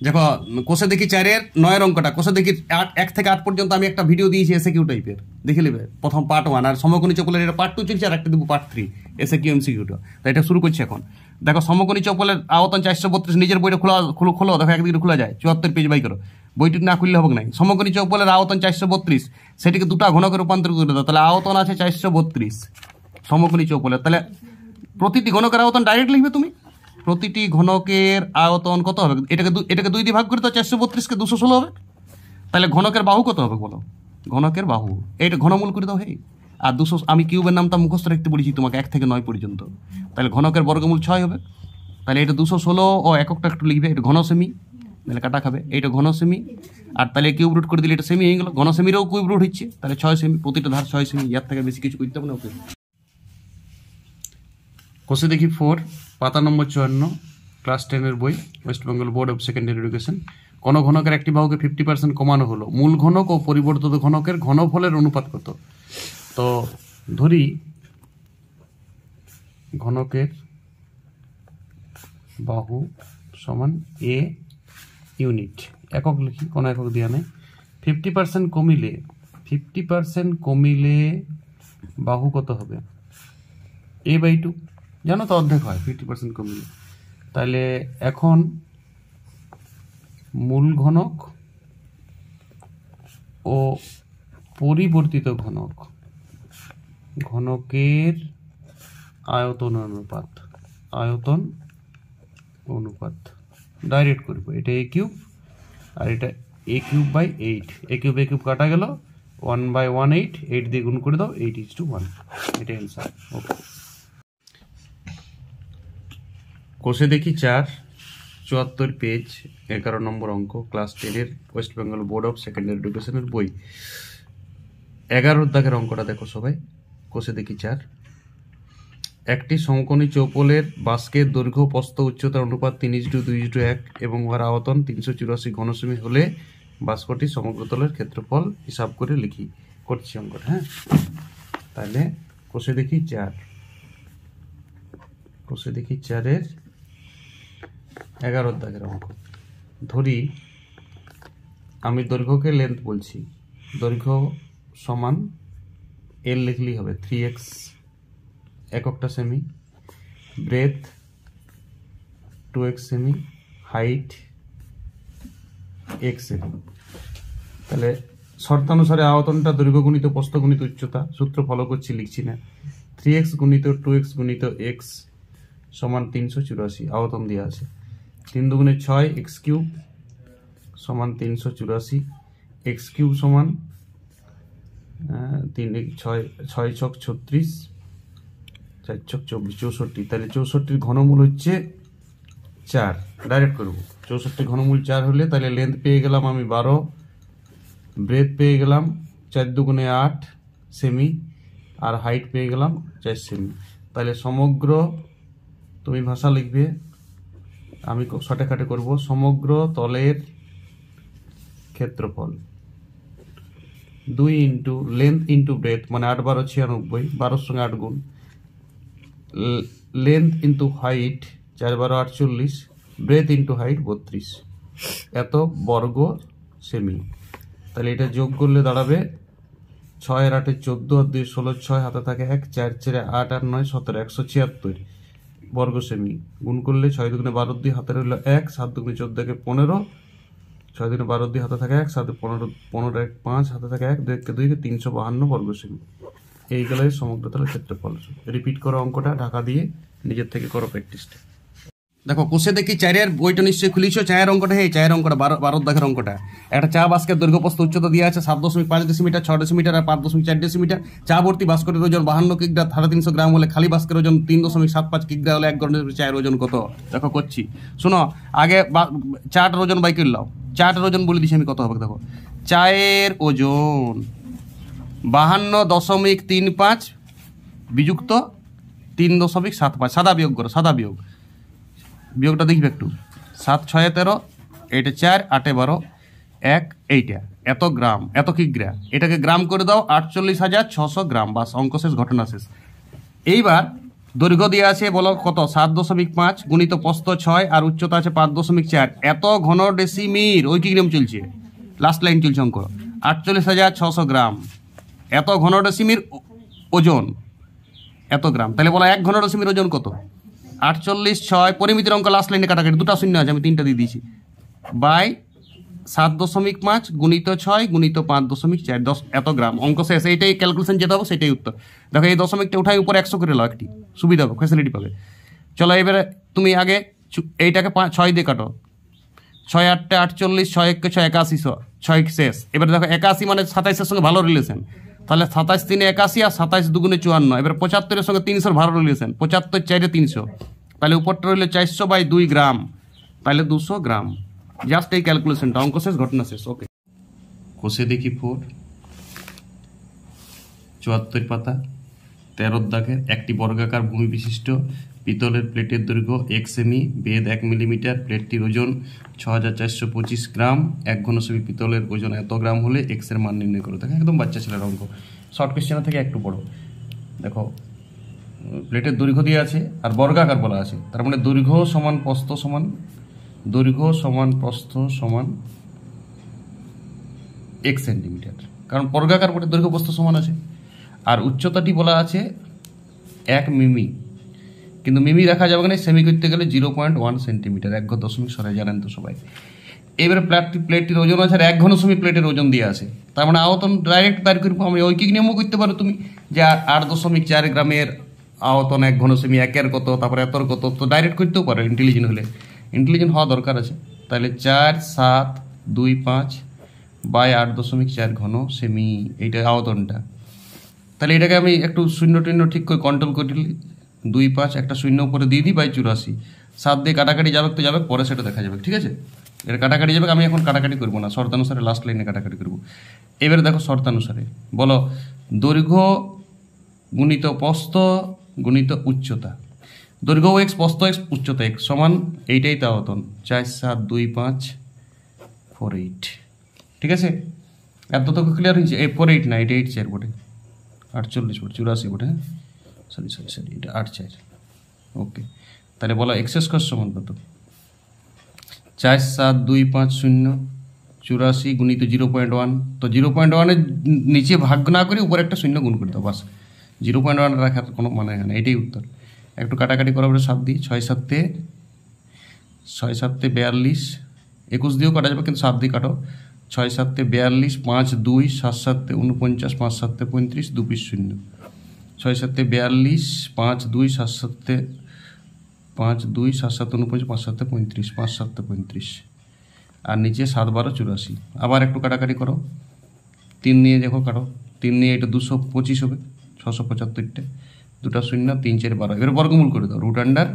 দেখো কোষে দেখি 4-এর 9-এর অঙ্কটা, কোষে দেখি 1 থেকে 8 পর্যন্ত আমি একটা ভিডিও দিয়েছি এসএকিউ টাইপের, দেখে নেবে। প্রথম পার্ট 1 আর সমকোণী চৌকোলের এটা পার্ট 2 চলছে, আর একটা দেবো পার্ট 3 এসএকিউ এমসিকিউটা। তাই এটা শুরু করছি এখন। দেখো সমকোণী চৌকোলের আয়তন 432, নিজের বইটা খোলো দেখো, একদিকে খোলা যায়, 74 পেজ বাই করো, বইটি না খুললে হবে না। সমকোণী চৌকোলের আয়তন 432, সেটিকে দুটা ঘনকে রূপান্তর করে দাও, তাহলে আয়তন আছে 432 সমকোণী চৌকোলের। তাহলে প্রতিটি ঘনকের আয়তন ডাইরেক্ট লিখবে তুমি, প্রতিটি ঘনকের আয়তন কত হবে, এটাকে 2 দিয়ে ভাগ করে তো 432কে 216 হবে। তাহলে ঘনকের বাহু কত হবে বলো, ঘনকের বাহু এইটা ঘনমূল করে দাও। আর 200, আমি কিউবের নামটা মুখস্থ রাখতে বলেছি তোমাকে 1 থেকে 9 পর্যন্ত। তাহলে ঘনকের বর্গমূল 6 হবে। তাহলে এটা 216 ও এককটা একটু লিখবে, এটা ঘন সেমি, তাহলে কাটা খাবে, এইটা ঘন সেমি। আর তাহলে কিউব রুট করে দিলে এটা সেমি হয়ে গেল, ঘন সেমিরও কিউব রুট হচ্ছে, তাহলে 6 সেমি, প্রতিটা ধার 6 সেমি, ইয়ার থেকে বেশি কিছু করতে হবে না। ওকে, কোষে দেখি 4, পাতা নম্বর 54, ক্লাস 10-এর বই, West Bengal board of secondary education. কোন ঘনকের একটি বাহুকে 50% কমানো হলো, মূল ঘনক ও পরিবর্তিত ঘনকের ঘনফলের অনুপাত কত? তো ধরি ঘনকের বাহু সমান এ ইউনিট, একক লিখি, কোনো একক দেওয়া নেই। 50% কমিলে বাহু কত হবে? a/2, জানো তো অর্ধেক হয় 50% কমিলে। তাহলে এখন মূল ঘনক ও পরিবর্তিত ঘনকের আয়তন অনুপাত ডাইরেক্ট করব। এটা a কিউব আর এটা a cube by 8, a cube কাটা গেল, 1/18, 8 দিয়ে গুণ করে দাও, 8:1, এটা অ্যান্সার। ওকে, কোষে দেখি 4, 74 পেজ, 11 নম্বর অঙ্ক, ক্লাস 10-এর West Bengal board of secondary এডুকেশনের বই। 11 দাগের অঙ্কটা দেখো সবাই। কোষে দেখি 4, একটি সমকোণী চৌকোলের বাস্কের দৈর্ঘ্য প্রস্থ উচ্চতার অনুপাত 3:2:1 এবং উহার আয়তন 384 ঘনসেমি হলে বাস্কটি সমগ্রতলের ক্ষেত্রফল হিসাব করে লিখি। করছি অঙ্কটা, হ্যাঁ। তাহলে কোষে দেখি 4-এর 11 দাগের অঙ্ক। ধরি আমি দৈর্ঘ্যকে লেন্থ বলছি, দৈর্ঘ্য সমান এল লিখলেই হবে 3x, এককটা সেমি, ব্রেথ 2x সেমি, হাইট x সেমি। তাহলে শর্তানুসারে আয়তনটা দৈর্ঘ্য গুণিত প্রস্থ গুণিত উচ্চতা, সূত্র ফলো করছি, লিখছি না। 3x গুণিত 2x গুণিত x সমান 384, আয়তন দেওয়া আছে। 3 দুগুণে 6, x কিউব সমান 384, x কিউব সমান 6 ছক 36, 4 ছক 24, 64। তাহলে 64-র ঘনমূল হচ্ছে 4, ডাইরেক্ট করবো। 64 ঘনমূল 4 হলে তাহলে লেন্থ পেয়ে গেলাম আমি 12, ব্রেথ পেয়ে গেলাম 4 দুগুণে 8 সেমি, আর হাইট পেয়ে গেলাম 4 সেমি। তাহলে সমগ্র, তুমি ভাষা লিখবে, আমি শর্টকাটে করব, সমগ্র তলের ক্ষেত্রফল 2 ইন্টু লেন্থ ইন্টু ব্রেথ, মানে 8 12 96, 12-র সঙ্গে 8 গুণ, length into height 4 12 48, breadth into height 32, এত বর্গ সেমি। তাহলে এটা যোগ করলে দাঁড়াবে 6 আর 8 14, আর 2 16, 6 হাতে থাকে 1, 4 4 8 আর 9 17, 176 বর্গ সেমি। গুণ করলে 6 দুগুণে 12 দিয়ে হাতে রইল 1, 7 দুগুণে 14 15, 6 দুগুণে 12 দিয়ে হাতে থাকে 1, 7 15 15 1 5 হাতে থাকে 1, 2 2 352 বর্গ সেমি। এই গেল সমগ্র তলের ক্ষেত্রফল। রিপিট করো অঙ্কটা, ঢাকা দিয়ে নিজের থেকে করো প্র্যাকটিসটা। দেখো কোষে দেখি 4-এর বইটা নিশ্চয়ই খুলিছো, 4-এর অঙ্কটা, 4-এর অঙ্কটা 12 দাগের অঙ্কটা। একটা চা বাস্কের দৈর্ঘ্য প্রস্থ উচ্চতা দিয়ে আছে 7.5 ডেসিমিটার, 6 ডেসিমিটার আর 5.4 ডেসিমিটার। চা ভর্তি বাস্কের ওজন 52 কিগ্রা, 350 গ্রাম হলে খালি বাস্কের ওজন 3.75 কিগ্রা হলে 1 গ্রামের চায়ের ওজন কত? দেখো করছি, শোনো। আগে চাটার ওজন বাই করে নাও, চাটার ওজন বলে দিছি আমি কত হবে। দেখো চায়ের ওজন 52.35 বিযুক্ত 3.75, সাদা বিয়োগ করো, সাদা বিয়োগটা দেখবে একটু। 7 6 13, এটা 4 8 12 1, এইটা এত গ্রাম, এত কিগ্রা, এটাকে গ্রাম করে দাও 48,600 গ্রাম, বাস অঙ্ক শেষ, ঘটনা শেষ। এইবার দৈর্ঘ্য দিয়ে আছে বলো কত 7.5 গুণিত প্রস্থ 6 আর উচ্চতা আছে 5.4। এত ঘন ডেসিমির ঐকিক নিয়ম চলছে, লাস্ট লাইন চলছে অঙ্ক 48,600 গ্রাম। এত ঘন ডেসিমির ওজন এত গ্রাম, তাহলে বলো 1 ঘন ডেসিমির ওজন কত? 48,6 পরিমিতির অঙ্ক লাস্ট লাইনে কাটাকাটি, দুটা শূন্য আছে, আমি 3টা দিয়ে দিয়েছি, বাই 7.5 গুণিত 6 গুণিত 5.4 10 এত গ্রাম। অঙ্ক শেষ। এইটাই ক্যালকুলেশন যেটা হবে সেটাই উত্তর। দেখো এই দশমিকটা উঠাই উপরে 100 করে লো, একটি সুবিধা হবে, ফ্যাসিলিটি পাবে। চলো এবারে তুমি আগে এইটাকে 6 দিয়ে কাটো, 6 8 48, 6 1 6 81, 6 শেষ। এবারে দেখো 81 মানে 27-এর সঙ্গে ভালো রিলেশন, তাহলে 27 3 81 আর 27 2 54। এবার 75-এর সঙ্গে 300 ভালো রিলেশন, 75 4 300, তাহলে উপরটা রইল 400/2 গ্রাম, তাহলে 200 গ্রাম। জাস্ট এই ক্যালকুলেশনটা, অঙ্ক শেষ, ঘটনা শেষ। ওকে, কষে দেখি 4 74 পাতা 13 দাগের একটি বর্গাকার ভূমি বিশিষ্ট পিতলের প্লেটের দৈর্ঘ্য 1 সেমি, বেধ 1 মিলিমিটার, প্লেটটির ওজন 6425 গ্রাম। 1 ঘন সেমি পিতলের ওজন এত গ্রাম হলে এক্স এর মান নির্ণয় করো। দেখো একদম বাচ্চা ছেলের অঙ্ক, শর্ট কোশ্চেন থেকে একটু বড়। দেখো প্লেটের দৈর্ঘ্য দিয়ে আছে আর বর্গাকার বলা আছে, তার মানে দৈর্ঘ্য সমান প্রস্থ সমান, দৈর্ঘ্য সমান প্রস্থ সমান 1 সেন্টিমিটার, কারণ বর্গাকার বটে, দৈর্ঘ্য প্রস্থ সমান আছে। আর উচ্চতাটি বলা আছে 1 মিমি, কিন্তু মিমি রাখা যাবে না, সেমি করতে গেলে 0.1 সেন্টিমিটার, 1 দশমিক সরে, জানেন তো সবাই। এবারে প্লেটটির ওজন আছে আর 1 ঘন সেমি প্লেটের ওজন দিয়ে আছে, তার মানে আয়তন ডাইরেক্ট বের করবো। আমি ঐকিক নিয়মও করতে পারো তুমি, যে 8.4 গ্রামের আয়তন 1 ঘন সেমি, 1-এর কত, তারপরে এতর কত, তো ডাইরেক্ট করতেও পারো ইন্টেলিজেন্ট হলে। ইন্টেলিজেন্ট হওয়া দরকার আছে। তাহলে 4.725/8.4 ঘন সেমি, এইটা আয়তনটা। তাহলে এটাকে আমি একটু শূন্য টূন্য ঠিক করে কন্ট্রোল করে দিলি, 2.5 একটা শূন্য উপরে দিয়ে দিই বাই 84, 7 দিয়ে কাটাকাটি যাবে তো যাবে, পরে সেটা দেখা যাবে, ঠিক আছে। এটা কাটাকাটি যাবে, আমি এখন কাটাকাটি করবো না, শর্তানুসারে লাস্ট লাইনে কাটাকাটি করবো। এবারে দেখো শর্তানুসারে বলো দৈর্ঘ্য গুণিত প্রস্থ গুণিত উচ্চতা। দৈর্ঘ্য এক্স, প্রস্থ এক্স, উচ্চতা এক্স সমান এইটাই তো আয়তন 4.72548, ঠিক আছে। এত তো ক্লিয়ার হয়েছে। 48 না, এটা 84 বটে, 48 বটে, 84 বটে, হ্যাঁ সরি এটা 84। ওকে, তাহলে বলো এক্স স্কোয়ার সমান কত? 4.725 84 গুণিত 0.1, তো 0.1-এর নিচে ভাগ না করে উপরে একটা শূন্য গুণ করে দাও, বাস। 0.1 রাখার কোনো মানে হয় না, এটাই উত্তর। একটু কাটাকাটি করা হবে, 7 দিই, 6 7 42, 21 দিয়েও কাটা যাবে, কিন্তু 7 দিয়ে কাটো। 6 7 42, 5 2, 7 7 49, 5 7 35, 2 পিস 0। 6 7 42, 5 2, 7 7 5 2, 7 7 49, 5 7 35, 5 7 35, আর নিচে 7 12 84। আবার একটু কাটাকাটি করো, 3 নিয়ে দেখো কাটো, 3 নিয়ে এটা 225 হবে, 675টা, 2টা 0, 3 4 12। এবার বর্গমূল করে দাও, রুট আন্ডার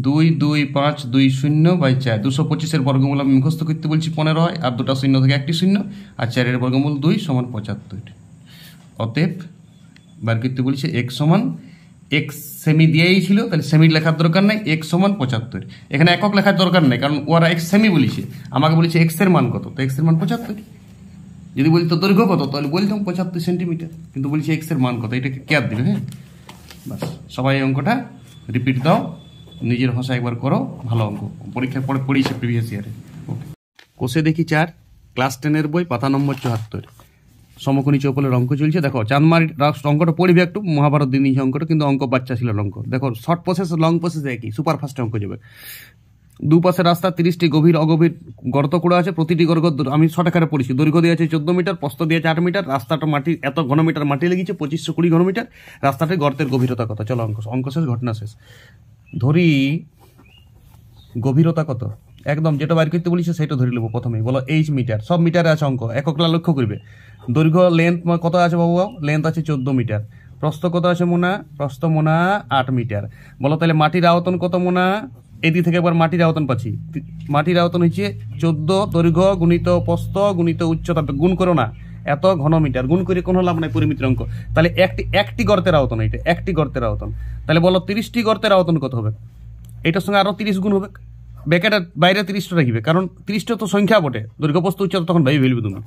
2 2 5 2 0/4। 225-এর বর্গমূল আমি মুখস্থ করতে বলছি 15 হয়, আর 2টা 0 থেকে 1টি 0, আর 4-এর বর্গমূল 2 সমান 75। অতএব বার করতে বলছে এক্স সমান, এক্স সেমি দিয়েই ছিল, তাহলে সেমি লেখার দরকার নেই, এক্স সমান 75। এখানে একক লেখার দরকার নেই, কারণ ওরা এক্স সেমি বলেছে, আমাকে বলেছে এক্স এর মান কত, তো এক্স এর মান 75। যদি বলতো দৈর্ঘ্য কত, তাহলে বলতাম 75 সেন্টিমিটার, কিন্তু বলছি এক্স এর মান কত, এটাকে কেয়ার দিবে। হ্যাঁ বাস, সবাই এই অঙ্কটা রিপিট দাও, নিজের ভাষা একবার করো, ভালো অঙ্ক, পরীক্ষার পরে পড়িয়েছে প্রিভিয়াস ইয়ারে। ওকে, কোষে দেখি 4 ক্লাস 10-এর বই, পাতা নম্বর 74, সমকোণী চৌপলের অঙ্ক চলছে। দেখো চাঁদমারি অঙ্কটা পড়বে একটু, মহাভারত দিন অঙ্কটা, কিন্তু অঙ্ক বাচ্চা ছিল অঙ্ক। দেখো শর্ট প্রসেস লং প্রসেস একই, সুপার ফাস্ট অঙ্ক যাবে। দুপাশে রাস্তা, 30টি গভীর অগভীর গর্ত করা আছে, প্রতিটি গর্ত আমি শর্ট আকারে পড়েছি। দৈর্ঘ্য দিয়ে আছে 14 মিটার, প্রস্থ দিয়ে আছে 8 মিটার, রাস্তাটা মাটি এত ঘনমিটার মাটি লেগেছে, 2520 ঘনমিটার। রাস্তাটির গর্তের গভীরতা কত? চলো অঙ্ক শেষ, ঘটনা শেষ। ধরি গভীরতা কত, একদম যেটা বাইর করতে বলিছে সেটা ধরে নেবো প্রথমেই। বলো এইচ মিটার, সব মিটারে আছে অঙ্ক, এককলা লক্ষ্য করবে। দৈর্ঘ্য লেন্থ কত আছে বাবু? লেন্থ আছে 14 মিটার। প্রস্থ কত আছে মোনা? প্রস্থ মোনা 8 মিটার। বলো তাহলে মাটির আয়তন কত মোনা? এদিক থেকে একবার মাটির আয়তন পাচ্ছি, মাটির আয়তন হচ্ছে 14 দৈর্ঘ্য গুণিত প্রস্থ গুণিত উচ্চতা, গুণ করো না, এত ঘনমিটার, গুণ করে কোনো লাভ নাই পরিমিতির অঙ্ক। তাহলে একটি গর্তের আয়তন, এটা একটি গর্তের আয়তন। তাহলে বলো 30টি গর্তের আয়তন কত হবে? এটার সঙ্গে আরো 30 গুণ হবে, ব্যাকেটের বাইরে 30টা রাখবে, কারণ 30টা তো সংখ্যা বটে, দৈর্ঘ্য প্রস্থ উচ্চতা তখন ভাই ফেলবে তুমি।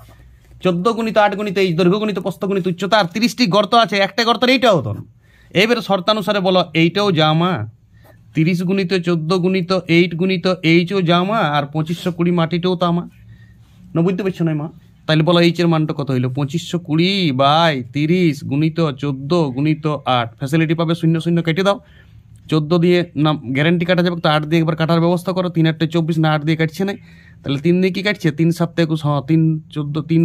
14 গুণিত 8 গুণিত এই দৈর্ঘ্য গুণিত প্রস্থ গুণিত উচ্চতা, আর 30টি গর্ত আছে, একটা গর্তের এইটা আয়তন। এইবারে শর্তানুসারে বলো এইটাও জামা, 30 গুণিত 14 গুণিত 8 গুণিত এইচও জামা, আর 2520 মাটিটাও তামা। না বুঝতে পারছো না মা? তাহলে বলো এইচের মানটা কত হইলো? 2520/30 গুণিত 14 গুণিত 8। ফ্যাসিলিটি পাবে, 0 0 কেটে দাও। 14 দিয়ে না গ্যারান্টি কাটা যাবে, তো 8 দিয়ে একবার কাটার ব্যবস্থা করো। 3 8 24, না 8 দিয়ে কাটছে না, তাহলে 3 দিয়ে কি কাটছে? 3 7 21, হ্যাঁ 3 14 3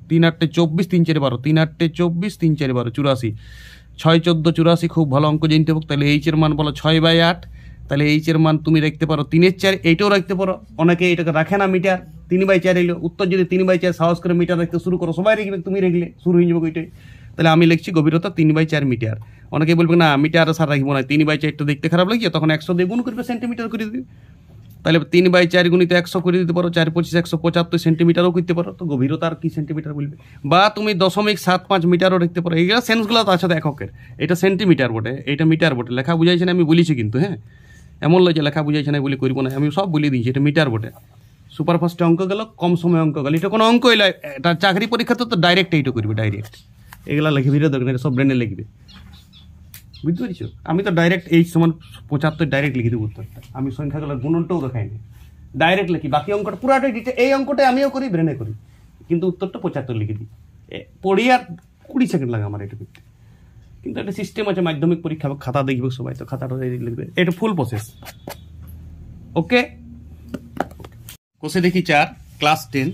3 8 24, 3 4 12, 3 8 24, 3 4 12 84, 6 14 84। খুব ভালো অঙ্ক জানতে হবে। তাহলে এইচের মান বলো 6/8। তাহলে এইচের মান তুমি রাখতে পারো 3/4, এইটাও রাখতে পারো। অনেকে এটাকে রাখে না মিটার, 3/4 এলো উত্তর। যদি 3/4 সাহস করে মিটার রাখতে শুরু করো, সবাই রাখবে, তুমি রাখলে শুরু হয়ে যাবে ওইটাই। তাহলে আমি লিখছি গভীরতা 3/4 মিটার। অনেকে বলবে না মিটার সার রাখবো না, 3/4টা দেখতে খারাপ লাগছে, তখন 100 দিয়ে গুণ করবে, সেন্টিমিটার করে দিবে। তাহলে 3/4 গুণিত 100 করে দিতে পারো, 4 25 175 সেন্টিমিটারও করতে পারো। তো গভীরতা আর কি সেন্টিমিটার বলবে, বা তুমি 0.75 মিটারও রাখতে পারো। এইগুলো সেন্সগুলো তো আছে এককের। এটা সেন্টিমিটার বটে, এটা মিটার বটে। লেখা বুঝাইছে না আমি বলেছি কিন্তু, হ্যাঁ এমন লয় যে লেখা বুঝাইছে না বলে করবো না, আমি সব বলে দিয়েছি। এটা মিটার বটে। সুপার ফাস্টে অঙ্ক গেল, কম সময় অঙ্ক গেল, এটা কোনো অঙ্কই নয়। এটা চাকরি পরীক্ষাতে তো ডাইরেক্ট এইটা করবে, ডাইরেক্ট। এগুলা লিখবি দরকার, সব ব্রেনে লিখবে, বুঝতে পারছো? আমি তো ডাইরেক্ট H = 75 ডাইরেক্ট লিখে দেবো উত্তরটা। আমি সংখ্যাগুলোর গুণনটাও দেখাইনি, ডাইরেক্ট লিখি। বাকি অঙ্কটা পুরাটাই দিচ্ছে, এই অঙ্কটা আমিও করি, ব্রেনে করি, কিন্তু উত্তরটা 75 লিখে দিই। পড়ি আর 20 সেকেন্ড লাগে আমার এটা করতে। কিন্তু একটা সিস্টেম আছে, মাধ্যমিক পরীক্ষা খাতা দেখবে সবাই, তো খাতাটা লিখবে। এটা ফুল প্রসেস। ওকে, কোষে দেখি 4 ক্লাস 10,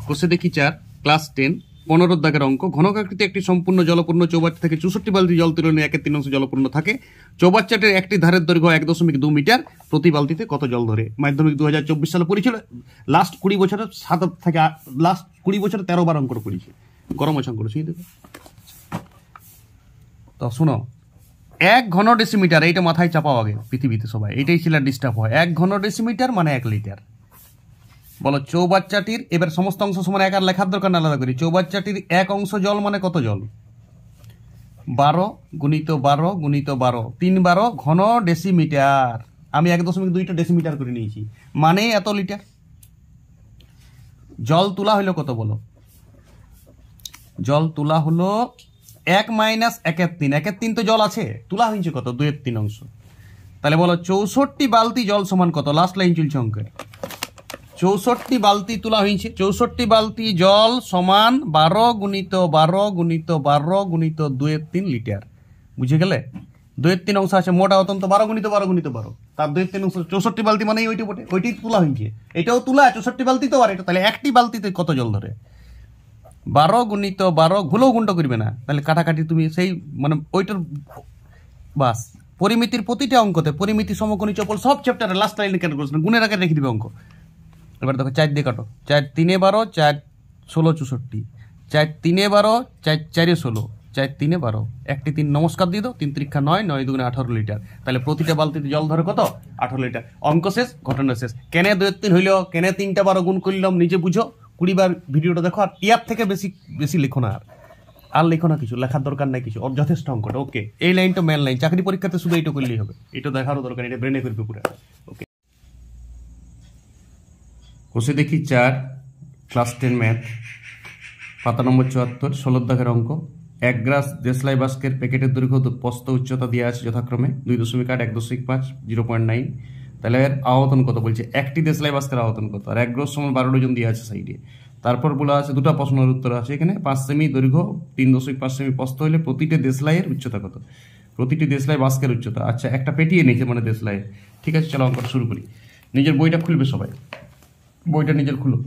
কোষে দেখি 4 ক্লাস 10, 15 দাগের অঙ্ক। ঘনকাকৃতি একটি সম্পূর্ণ জলপূর্ণ চৌবাচ্চা থেকে 64 বালতি জল তুলনে 1/3 জলপূর্ণ থাকে। চৌবাচ্চাটির একটি ধারের দৈর্ঘ্য 1.2 মিটার। প্রতি বালতিতে কত জল ধরে? মাধ্যমিক 2024 সালে পড়েছিল। লাস্ট 20 বছরের 7 থেকে লাস্ট 20 বছরে 13 বার অঙ্ক পড়েছে। গরম আছে অঙ্ক শুনে দেবে। তো শোনো, 1 ঘন ডেসিমিটার, এইটা মাথায় চাপাও আগে পৃথিবীতে সবাই, এইটাই ছিল ডিস্টার্ব হয়। 1 ঘন ডেসিমিটার মানে 1 লিটার। বলো চৌবাচ্চাটির, এবার সমস্ত অংশ সমান 1 আর লেখার দরকার না, আলাদা করি। চৌবাচ্চাটির 1 অংশ জল মানে কত জল? 12 গুণিত 12 গুণিত 12, 3 12 ঘন ডেসিমিটার। আমি 1.2টা ডেসিমিটার করে নিয়েছি, মানে এত লিটার। জল তোলা হলো কত বলো? জল তোলা হলো 1 - 1/3। 1/3 তো জল আছে, তোলা হয়েছে কত? 2/3 অংশ। তাহলে বলো 64 বালতি জল সমান কত? লাস্ট লাইন চলছে অঙ্কের। 64 বালতি তোলা হয়েছে, 64 বালতি জল সমান 12 গুণিত 12 গুণিত 12 গুণিত 2/3 লিটার। বুঝে গেলে? 2/3 অংশ আছে, মোটা অত্যন্ত 12 গুণিত 12 গুণিত 12, তার 2/3 অংশ। 64 বালতি মানে ওইটি বটে, ওইটাই তোলা হয়েছে। এটাও তোলা, 64 বালতি তো, আর এটা তাহলে একটি বালতিতে কত জল ধরে? 12 গুণিত 12, ভুলেও গুণটা করবে না, তাহলে কাটাকাটি তুমি সেই মানে ওইটার বাস। পরিমিতির প্রতিটা অঙ্কতে পরিমিতি, সমকোণী, চপল সব চ্যাপ্টারে লাস্ট লাইনে কেন করছে না, গুণের আগে রেখে দিবে অঙ্ক। এবার দেখো 4 দিয়ে কাটো, 4 3 12, 4 16 64, 4 3 12, 4 4 16, 4 3 12, একটি 3 নমস্কার দিয়ে দাও, 3 3 9, 9 2 18 লিটার। তাহলে প্রতিটা বালতিতে জল ধরে কত? 18 লিটার। অঙ্ক শেষ, ঘটনা শেষ। কেনে 2/3 হইল, কেনে 3টা 12 গুণ করলাম, নিজে বুঝো। 20 বার ভিডিওটা দেখো, আর ইয়ার থেকে বেশি বেশি লিখো না, আর লিখো না কিছু, লেখার দরকার নাই কিছু, যথেষ্ট অঙ্কটা। ওকে, এই লাইনটা মেন লাইন, চাকরি পরীক্ষাতে শুধু এইটা করলেই হবে, এটা দেখারও দরকার, এটা ব্রেনে করবে পুরো। ওকে, কোষে দেখি 4 ক্লাস 10 ম্যাথ, পাতা নম্বর 74, 16 দাগের অঙ্ক। 1 গ্লাস দেশলাই বাস্কের প্যাকেটের দৈর্ঘ্য প্রস্থ উচ্চতা দেওয়া আছে যথাক্রমে 2.8, 1.5, 0.9। তাহলে এর আয়তন কত বলছে? একটি দেশলাই বাস্কের আয়তন কত? আর 1 গ্লাস সমান 12 ডজন দেওয়া আছে সাইডে। তারপর বলা আছে দুটা প্রশ্নের উত্তর আছে এখানে। 5 সেমি দৈর্ঘ্য, 3.5 সেমি প্রস্থ হলে প্রতিটি দেশলাইয়ের উচ্চতা কত? প্রতিটি দেশলাই বাস্কের উচ্চতা। আচ্ছা, একটা পেটি এনেছে মানে দেশলাইয়ের। ঠিক আছে, চলো অঙ্কটা শুরু করি। নিজের বইটা খুলবে সবাই, বইটা নিজের খুলো,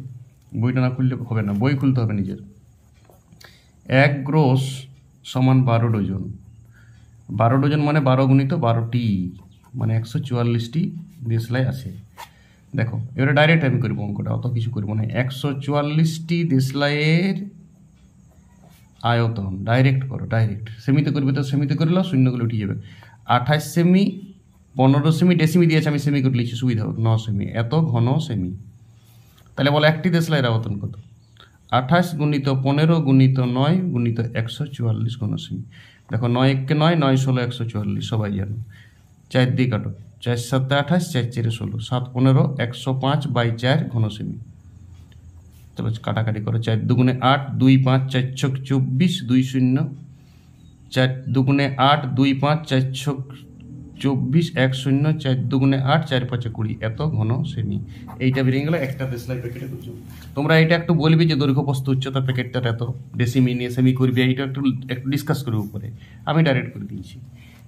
বইটা না খুললে হবে না, বই খুলতে হবে নিজের। 1 গ্রস সমান 12 ডজন। 12 ডজন মানে 12 গুণিত 12টি, মানে 144টি দেশলাই আছে। দেখো এবারে ডাইরেক্ট আমি করবো অঙ্কটা, অত কিছু করবো না। 144টি দেশলাইয়ের আয়তন ডাইরেক্ট করো, ডাইরেক্ট। সেমিতে করবে তো সেমিতে করলে শূন্যগুলো উঠে যাবে। 28 সেমি, 15 সেমি, ডেসিমি দিয়েছে, আমি সেমি করে লিখছি সুবিধা হোক। 9 সেমি, এত ঘন সেমি। তাহলে বলো একটি দেশলাইয়ের আয়তন কত? 28 গুণিত 15 গুণিত 9 গুণিত 144 ঘন সেমি। দেখো 9 1 কে 9, 9 16, 144 সবাই জানো। 4 দিয়ে কাটো, 4 7 28, 4 4 16, 7 15, 105/4 ঘন সেমি। চলো কাটাকাটি করো, 4 2 8, 2 5 4 6 24, 2 0 4 দুগুণে 8, 2 5, 4 6 24, 1 0, 4 দুগুণে 8, 4 5 20 এত ঘন সেমি। এইটা বেরিয়ে গেল একটা দেশলাই প্যাকেটে দুটো। তোমরা এটা একটু বলবি যে দৈর্ঘ্য প্রস্থ উচ্চতা প্যাকেটটার এত, ডেসিমি নিয়ে সেমি করবি, এইটা একটু ডিসকাস করবি উপরে, আমি ডাইরেক্ট করে দিয়েছি।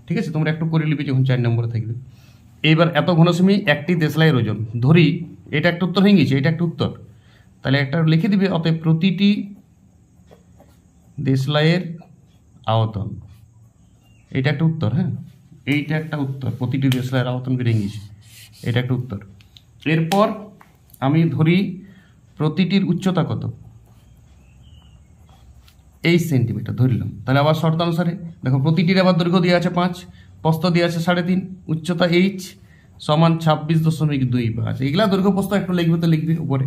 ঠিক আছে, তোমরা একটু করে নিবি যখন 4 নম্বরে থাকবে। এইবার এত ঘন সেমি একটি দেশলাইয়ের ওজন ধরি, এটা একটা উত্তর হয়ে গেছে, এটা একটা উত্তর, তাহলে একটা লিখে দিবে অতএব প্রতিটি দেশলাইয়ের আয়তন, এটা একটা উত্তর। হ্যাঁ, এইটা একটা উত্তর, প্রতিটি দেশলাইয়ের আয়তন বেরিয়ে গেছে, এটা একটা উত্তর। এরপর আমি ধরি প্রতিটির উচ্চতা কত, 8 সেন্টিমিটার ধরলাম। তাহলে আবার শর্তানুসারে দেখো, প্রতিটির আবার দৈর্ঘ্য দেওয়া আছে 5, প্রস্থ দেওয়া আছে 3.5, উচ্চতা h সমান 26.25। এগুলা দৈর্ঘ্য প্রস্থ একটু লিখবে তো লিখবে, উপরে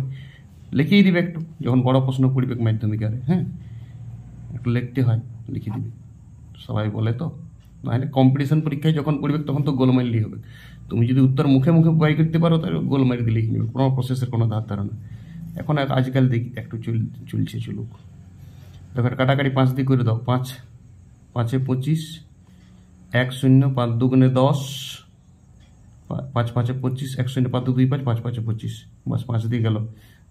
লিখেই দিবে একটু, যখন বড় প্রশ্ন পড়বে মাধ্যমিক আরে। হ্যাঁ, একটু লিখতে হয়, লিখে দিবে, সবাই বলে তো। নাহলে কম্পিটিশন পরীক্ষায় যখন পড়বে তখন তো গোলমাইলি হবে। তুমি যদি উত্তর মুখে মুখে বাই করতে পারো তাহলে গোলমাইল দিয়ে লিখে নেবে, কোনো প্রসেসের কোনো ধারণা। এখন আজকাল দেখি একটু চলছে, চলুক। দেখো কাটাকাটি 5 দিয়ে করে দাও, 5 5 25, 1 0, 5 দুগুণে 10, 5 5 25, 1 0, 5 2 5, 5 5 25, বাস 5 দিয়ে গেল।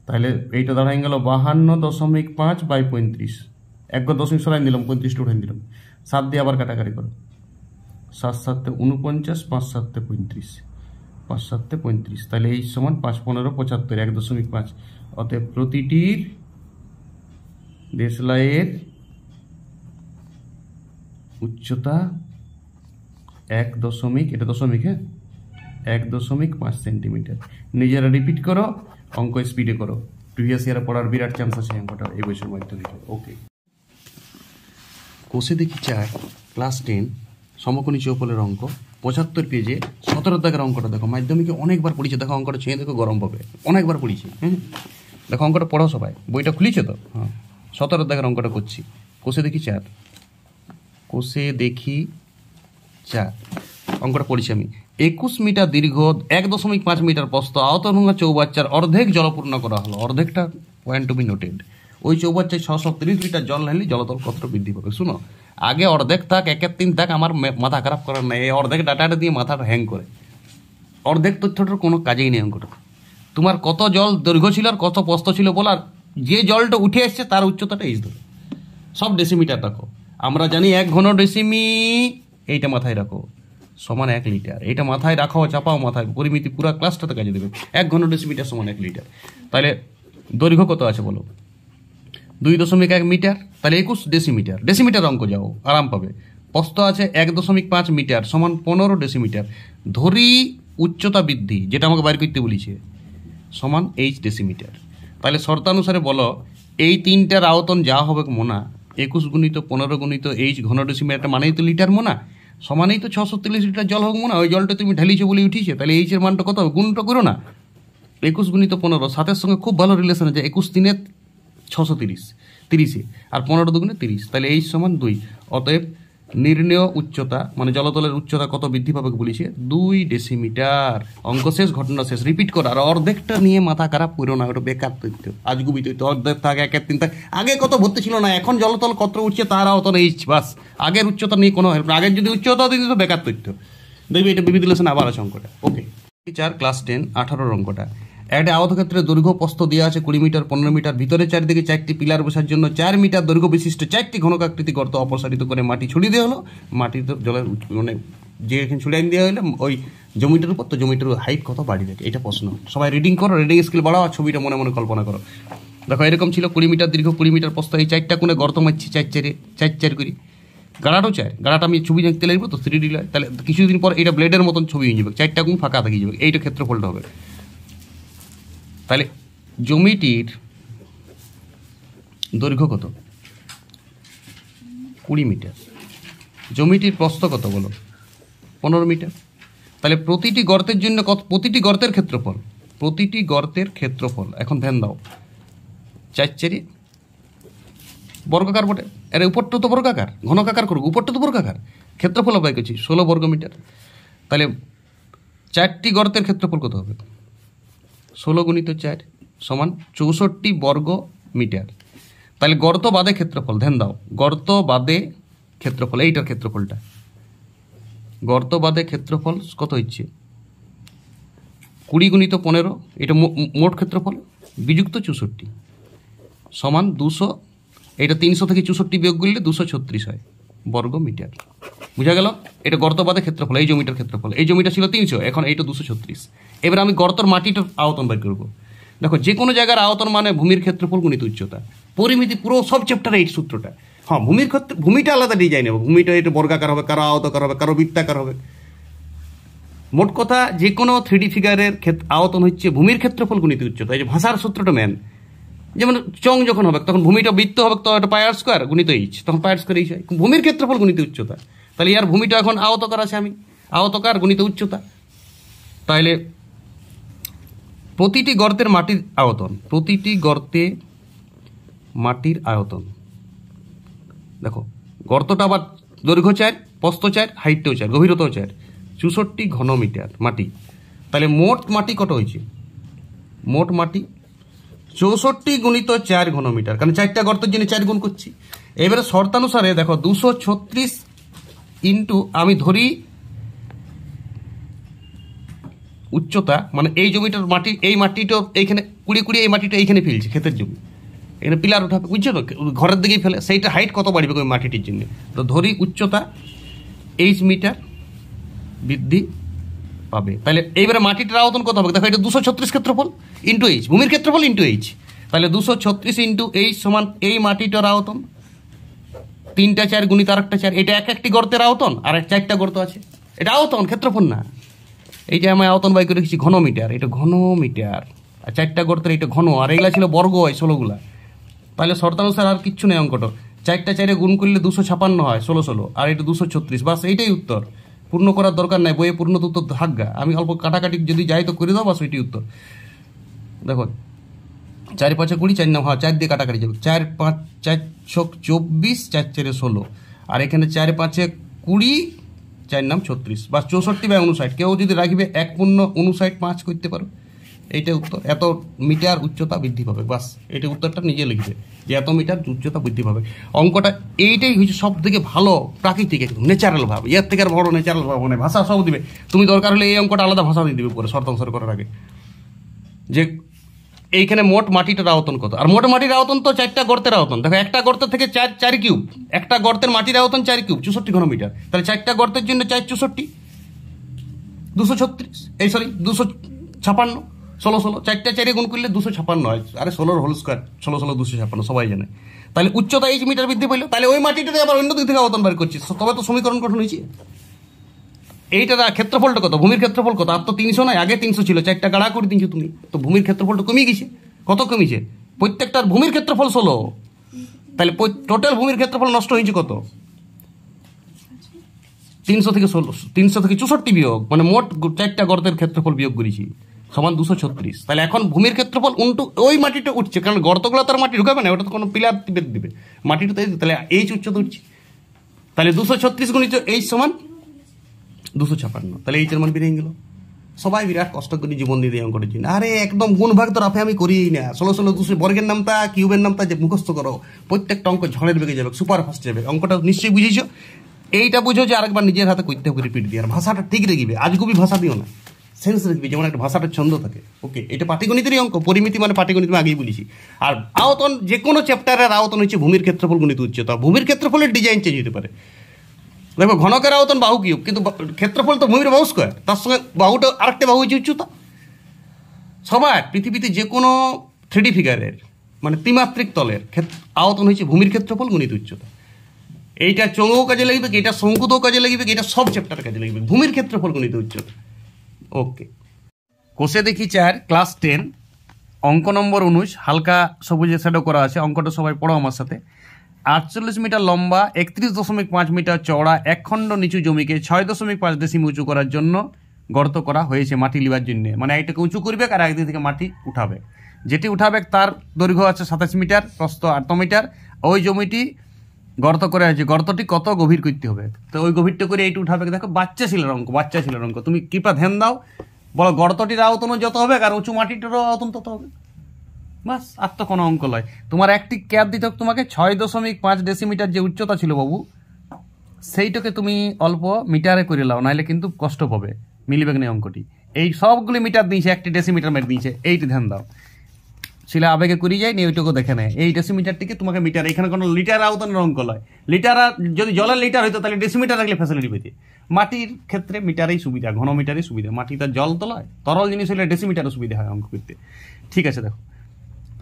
তাহলে এইটা দাঁড়ায় গেল 52.5 বাই 35, 1 দশমিক সরাই দিলাম, 35টা উঠাই দিলাম। 7 দিয়ে আবার কাটাকাটি করো, 7 7 49, 5 7 35, 5 7 35, তাহলে এই সমান 5 15 75, 1.5। অতএব প্রতিটির দেশলাইয়ের উচ্চতা 1 দশমিক, এটা দশমিক, হ্যাঁ, 1.5 সেন্টিমিটার। নিজেরা রিপিট করো, অঙ্ক স্পিডে করো, প্রিভিয়াস ইয়ারে পড়ার বিরাট চান্স আছে অঙ্কটা এই বছর মাধ্যমিকে। ওকে, কোষে দেখি 4 ক্লাস 10 সমকোণী চৌপলের অঙ্ক 75 পেজে 17 দাগের অঙ্কটা দেখো, মাধ্যমিকে অনেকবার পড়িছে। দেখো অঙ্কটা ছুঁয়ে দেখো, গরম পাবে, অনেকবার পড়িছে। হ্যাঁ, দেখো অঙ্কটা পড়ো সবাই, বইটা খুলিছে তো? হ্যাঁ, 17 দাগের অঙ্কটা করছি। কোষে দেখি 4, কোষে দেখি 4 অঙ্কটা পড়িছি আমি। 21 মিটার দীর্ঘ, 1.5 মিটার প্রস্থ, আয়তনভঙ্গা চৌবাচ্চার অর্ধেক জলপূর্ণ করা হলো। অর্ধেকটা পয়েন্ট টু বি নোটেড। ওই চৌবাচ্চায় 630 লিটার জল ঢাললে জলতল কতটা বৃদ্ধি পাবে। শুনো, আগে অর্ধেক থাক, 1/3 থাক, আমার মাথা খারাপ করার নাই। এই অর্ধেক ডাটাটা দিয়ে মাথাটা হ্যাং করে, অর্ধেক তথ্যটার কোনো কাজেই নেই অঙ্কটা। তোমার কত জল দৈর্ঘ্য ছিল আর কত প্রস্থ ছিল বলার, যে জলটা উঠে এসছে তার উচ্চতাটা এই ধরো, সব ডেসিমিটার রাখো। আমরা জানি 1 ঘন ডেসিমি, এইটা মাথায় রাখো, সমান 1 লিটার। এটা মাথায় রাখো, চাপাও মাথায়, পরিমিতি পুরো ক্লাসটাতে কাজে দেবে। 1 ঘন ডেসিমিটার সমান 1 লিটার। তাহলে দৈর্ঘ্য কত আছে বলো, 2.1 মিটার, তাহলে 21 ডেসিমিটার। ডেসিমিটার অঙ্ক যাও, আরাম পাবে। প্রস্থ আছে 1.5 মিটার সমান 15 ডেসিমিটার। ধরি উচ্চতা বৃদ্ধি, যেটা আমাকে বাইর করতে বলেছে, সমান h ডেসিমিটার। তাহলে শর্তানুসারে বলো, এই তিনটার আয়তন যা হবে মোনা, 21 গুণিত 15 গুণিত h ঘন ডেসিমিটার মানেই তো লিটার মোনা, সমানেই তো 630 লিটার জল হোক মোনা। ওই জলটা তুমি ঢালিছো বলে উঠিছে, তাহলে এইচ এর মানটা কত হবে, গুণটা করো না। 21 গুণিত 15, 7-এর সঙ্গে খুব ভালো রিলেশন আছে। 21 3 630, 30, আর 15 দুগুণে 30, তাহলে h সমান 2। অতএব নির্ণেয় উচ্চতা মানে জলতলের উচ্চতা কত বৃদ্ধি পাবে বলেছে, 2 ডেসিমিটার। অঙ্ক শেষ, ঘটনা শেষ। রিপিট কর, আর অর্ধেকটা নিয়ে মাথা খারাপ করো না, ওটা বেকার তথ্য, আজগুবি তথ্য। অর্ধেক থাক, 1/3 থাক, আগে কত ভর্তি ছিল না, এখন জলতল কত উঠছে তার আয়তন h, বাস। আগের উচ্চতা নিয়ে কোনো হেল্প, আগের যদি উচ্চতা দিত তো বেকার তথ্য। দেখবি এটা বিবিধ রিলেশন আবার আছে অঙ্কটা। ওকে, 4 ক্লাস 10 18 অঙ্কটা। একটা আয়তক্ষেত্রে দৈর্ঘ্য প্রস্থ দেওয়া আছে 20 মিটার, 15 মিটার। ভিতরে চারিদিকে 4টি পিলার বসার জন্য 4 মিটার দৈর্ঘ্য বিশিষ্ট 4টি ঘনকাকৃতি গর্ত অপসারিত করে মাটি ছড়িয়ে দেওয়া হলো। মাটিতে জলের মানে যে এখানে ছড়িয়ে দেওয়া হলে ওই জমিটার উপর, তো জমিটার হাইট কত বাড়ি থাকে, এটা প্রশ্ন। সবাই রিডিং করো, রিডিং স্কিল বাড়াও, আর ছবিটা মনে মনে কল্পনা করো। দেখো এরকম ছিল, 20 মিটার দীর্ঘ, 20 মিটার প্রস্থ। এই 4টা কোণে গর্ত মারছি 4 করি। গাড়াটাও 4, গাড়াটা আমি ছবি দেখতে লাগবো তো 3D লয়, তাহলে কিছুদিন পর এটা ব্লেডের মতন ছবি হয়ে যাবে, 4টা কোণ ফাঁকা থেকে যাবে, এইটা ক্ষেত্রফলটা হবে। তাহলে জমিটির দৈর্ঘ্য কত, 20 মিটার। জমিটির প্রস্থ কত বলো, 15 মিটার। তাহলে প্রতিটি গর্তের জন্য প্রতিটি গর্তের ক্ষেত্রফল, এখন ধ্যান দাও, 4 বর্গাকার বটে, এর উপরটা তো বর্গাকার, ঘনকাকার করুক, উপরটা তো বর্গাকার। ক্ষেত্রফল অপায় করছি 16 বর্গ মিটার। তাহলে 4টি গর্তের ক্ষেত্রফল কত হবে, 16 গুণিত 4 সমান 64 বর্গ মিটার। তাহলে গর্ত বাদে ক্ষেত্রফল, ধ্যান দাও, গর্ত বাদে ক্ষেত্রফল, এইটার ক্ষেত্রফলটা গর্ত বাদে ক্ষেত্রফল কত হচ্ছে 20 গুণিত 15, এটা মোট ক্ষেত্রফল বিযুক্ত 64 সমান 200, এটা 300 থেকে 64 বিয়োগ করলে 236 হয় বর্গ মিটার। বুঝা গেল? এটা গর্ত বাদে ক্ষেত্রফল, এই জমিটার ক্ষেত্রফল। এই জমিটা ছিল 300, এখন এইটা 236। এবার আমি গর্তর মাটিটার আয়তন বের করবো। দেখো, যে কোনো জায়গার আয়তন মানে ভূমির ক্ষেত্রফল গুণিত উচ্চতা। পরিমিতি পুরো সব চ্যাপ্টারে এই সূত্রটা। হ্যাঁ, ভূমির ক্ষেত্রে ভূমিটা আলাদা ডিজাইন হবে, ভূমিটা এটা বর্গাকার হবে, কারো আয়তাকার হবে, কারো বৃত্তাকার হবে। মোট কথা যে কোনো 3D ফিগারের আয়তন হচ্ছে ভূমির ক্ষেত্রফল গুণিত উচ্চতা। এই যে ভাষার সূত্রটা মেন। যেমন চং যখন হবে তখন ভূমিটা বৃত্ত হবে, তো এটা পায়ার স্কোয়ার গুণিত এইচ, তখন পায়ার স্কোয়ার এইচ হয়। ভূমির ক্ষেত্রফল গুণিত উচ্চতা, তাহলে ইয়ার ভূমিটা এখন আয়তকার আছে, আমি আয়তকার গুণিত উচ্চতা। তাহলে প্রতিটি গর্তের মাটির আয়তন, প্রতিটি গর্তে মাটির আয়তন, দেখো গর্তটা আবার দৈর্ঘ্য 4, প্রস্থ 4, হাইটটাও 4, গভীরতাও 4, 64 ঘন মিটার মাটি। তাহলে মোট মাটি কত হয়েছে? মোট মাটি 64 গুণিত 4 ঘন মিটার, কারণ 4টা গর্তের জন্য 4 গুণ করছি। এবারে শর্তানুসারে দেখো 236 ইন্টু, আমি ধরি উচ্চতা, মানে এই জমিটার মাটি, এই মাটিটা এইখানে 20 এই মাটিটা এইখানে ফেলছে, ক্ষেতের জমি, এখানে পিলার উঠাবে, বুঝছো তো, ঘরের দিকেই ফেলে, সেইটা হাইট কত বাড়বে ওই মাটিটির জন্য। তো ধরি উচ্চতা এইচ মিটার বৃদ্ধি পাবে। তাহলে এইবারে মাটিটার আয়তন কত হবে? দেখো, এটা 236 ক্ষেত্রফল ইন্টু এইচ, ভূমির ক্ষেত্রফল ইন্টু এইচ। তাহলে 236 ইন্টু এইচ সমান এই মাটিটার আয়তন 3টা 4 গুণিত আরেকটা 4। এটা একটি গর্তের আয়তন, আর 4টা গর্ত আছে, এটা আয়তন, ক্ষেত্রফল না। এই যে আমি আয়তন বাই করে রেখেছি ঘন মিটার, এটা ঘন মিটার, আর 4টা গর্তের এটা ঘন, আর এগুলা ছিল বর্গ হয় 16গুলা। তাহলে শর্তানুসার আর কিচ্ছু নেই অঙ্কটা, 4টা 4 গুণ করলে 256 হয়, 16, আর এটা 236, বাস এইটাই উত্তর। পূর্ণ করার দরকার নাই, বইয়ে পূর্ণ উত্তর থাকগা, আমি অল্প কাটাকাটি যদি যাই তো করে দাও, বাস ওইটাই উত্তর। দেখো 4 5 20, 4 9, হ্যাঁ 4 দিয়ে কাটাকাটি যাবে, 4 5 4 6 24, 4 4 16, আর এখানে 4 5 20, 4 9 36, বাস 64/59। কেউ যদি রাখবে 1.59 করতে পারো, এইটা উত্তর। এত মিটার উচ্চতা বৃদ্ধি পাবে, বাস এটা উত্তরটা নিজে লিখবে যে এত মিটার উচ্চতা বৃদ্ধি পাবে। অঙ্কটা এইটাই হচ্ছে সব থেকে ভালো প্রাকৃতিক, একদম ন্যাচারাল ভাব। এর থেকে আর বড় ন্যাচারাল ভাব মানে ভাষা সব দিবে। তুমি দরকার হলে এই অঙ্কটা আলাদা ভাষা দিয়ে দিবে পরে শর্তানুসার করার আগে, যে এইখানে মোট মাটিটার আয়তন কত। আর মোট মাটির আয়তন তো 4টা গর্তের আয়তন। দেখো, একটা গর্তের থেকে 4 কিউব, একটা গর্তের মাটির আয়তন 4 কিউব, 64 ঘন মিটার। তাহলে 4টা গর্তের জন্য 4 64, 236, এই সরি 256, 16, 4টা 4 গুণ করলে 256 হয়। আরে 16 হোল স্কোয়ার, 16 256 সবাই জানে। তাহলে উচ্চতা এইচ মিটার বৃদ্ধি পাইলো, তাহলে ওই মাটিটাতে আবার অন্য দিক থেকে আয়তন বের করছিস, তবে তো সমীকরণ গঠন হয়েছে। এইটা ক্ষেত্রফলটা কত? ভূমির ক্ষেত্রফল কত? আর তো 300 নয়, আগে 300 ছিল, 4টা গাড়া করে দিনছো তুমি, তো ভূমির ক্ষেত্রফলটা কমে গেছে। কত কমেছে? প্রত্যেকটার ভূমির ক্ষেত্রফল 16, তাহলে টোটাল ভূমির ক্ষেত্রফল নষ্ট হয়েছে কত? 300 থেকে 64 বিয়োগ, মানে মোট 4টা গর্তের ক্ষেত্রফল বিয়োগ করেছি, সমান 236। তাহলে এখন ভূমির ক্ষেত্রফল উল্টো ওই মাটিটা উঠছে, কারণ গর্তগুলো তার মাটি ঢুকাবে না, ওটা তো কোনো পিলার দিবে, মাটিটা তাহলে এইচ উচ্চতা উঠছে। তাহলে 236 গুণিত এইচ সমান 256, তাহলে এইচের মান বেরিয়ে গেল। সবাই বিরাট কষ্ট করে জীবন দিয়ে দেয় অঙ্কটার জন্য। আরে একদম গুণ ভাগ তো রাফে আমি করিই না, 16 200 বর্গের নামটা কিউবের নামটা যে মুখস্থ করো, প্রত্যেকটা অঙ্ক ঝড়ের বেগে যাবে, সুপার ফাস্ট যাবে। অঙ্কটা নিশ্চয়ই বুঝেছো। এইটা বুঝো যে আরেকবার নিজের হাতে করতে হবে, রিপিট দিয়ে। আর ভাষাটা ঠিক রেখবে, আজগুবি ভাষা দিও না, সেন্স রাখবি, যেমন একটা ভাষাটার ছন্দ থাকে। ওকে, এটা পাটিগণিতেরই অঙ্ক, পরিমিতি মানে পাটিগণিত আমি আগেই বলেছি। আর আয়তন, যে কোনো চ্যাপ্টারের আয়তন হচ্ছে ভূমির ক্ষেত্রফল গুণিত উচ্চতা। ভূমির ক্ষেত্রফলের ডিজাইন চেঞ্জ হতে পারে। দেখো, ঘনকের আয়তন বাহু কিউব, কিন্তু ক্ষেত্রফল তো ভূমির বাহু স্কোয়ার, তার সঙ্গে বাহুটা আরেকটা বাহু হচ্ছে উচ্চতা। সবার পৃথিবীতে যে কোনো 3D ফিগারের মানে ত্রিমাত্রিক তলের আয়তন হচ্ছে ভূমির ক্ষেত্রফল গুণিত উচ্চতা। এইটা চৌঙ্গও কাজে লাগবে, এটা শঙ্কুতেও কাজে লাগবে, এটা সব চ্যাপ্টারে কাজে লাগবে, ভূমির ক্ষেত্রফল গুণিত উচ্চতা। ওকে, কোষে দেখি 4 ক্লাস 10 অঙ্ক নম্বর 19, হালকা সবুজে শ্যাডো করা আছে। অঙ্কটা সবাই পড়ো আমার সাথে। 48 মিটার লম্বা, 31.5 মিটার চওড়া এক খণ্ড নিচু জমিকে 6.5 ডেসিমি উঁচু করার জন্য গর্ত করা হয়েছে মাটি লিবার জন্য। মানে এইটাকে উঁচু করবে আর একদিক থেকে মাটি উঠাবে। যেটি উঠাবে তার দৈর্ঘ্য আছে 27 মিটার, প্রস্থ 8 মিটার। ওই জমিটি গর্ত করে আছে, গর্তটি কত গভীর করতে হবে, তো ওই গভীরটা করে এইটা উঠাবে। দেখো, বাচ্চা ছেলের অঙ্ক, তুমি কৃপা ধ্যান দাও, বলো গর্তটির আয়তনও যত হবে আর উঁচু মাটিটারও আয়তন তত হবে, বাস। আর তো কোনো অঙ্ক নয়। তোমার একটি ক্যাপ দিতে তোমাকে 6.5 ডেসিমিটার যে উচ্চতা ছিল বাবু, সেইটাকে তুমি অল্প মিটারে করে লাও, নাইলে কিন্তু কষ্ট পাবে, মিলিবে না অঙ্কটি। এই সবগুলি মিটার দিয়েছে, একটি ডেসিমিটার মেট দিয়েছে, এইটি ধ্যান দাও। ছেলে আবেগে করি যায় নি, ওইটুকু দেখে নেয়। এই ডেসিমিটারটিকে তোমাকে মিটার, এখানে কোনো লিটার আওতানের অঙ্ক লয়। লিটার যদি জলের লিটার হইতো তাহলে ডেসিমিটার রাখলে ফ্যাসিলিটি পেতে। মাটির ক্ষেত্রে মিটারেই সুবিধা, ঘন মিটারই সুবিধা। মাটিটা জল তো লয়, তরল জিনিস হলে ডেসিমিটারও সুবিধা হয় অঙ্ক করতে। ঠিক আছে, দেখো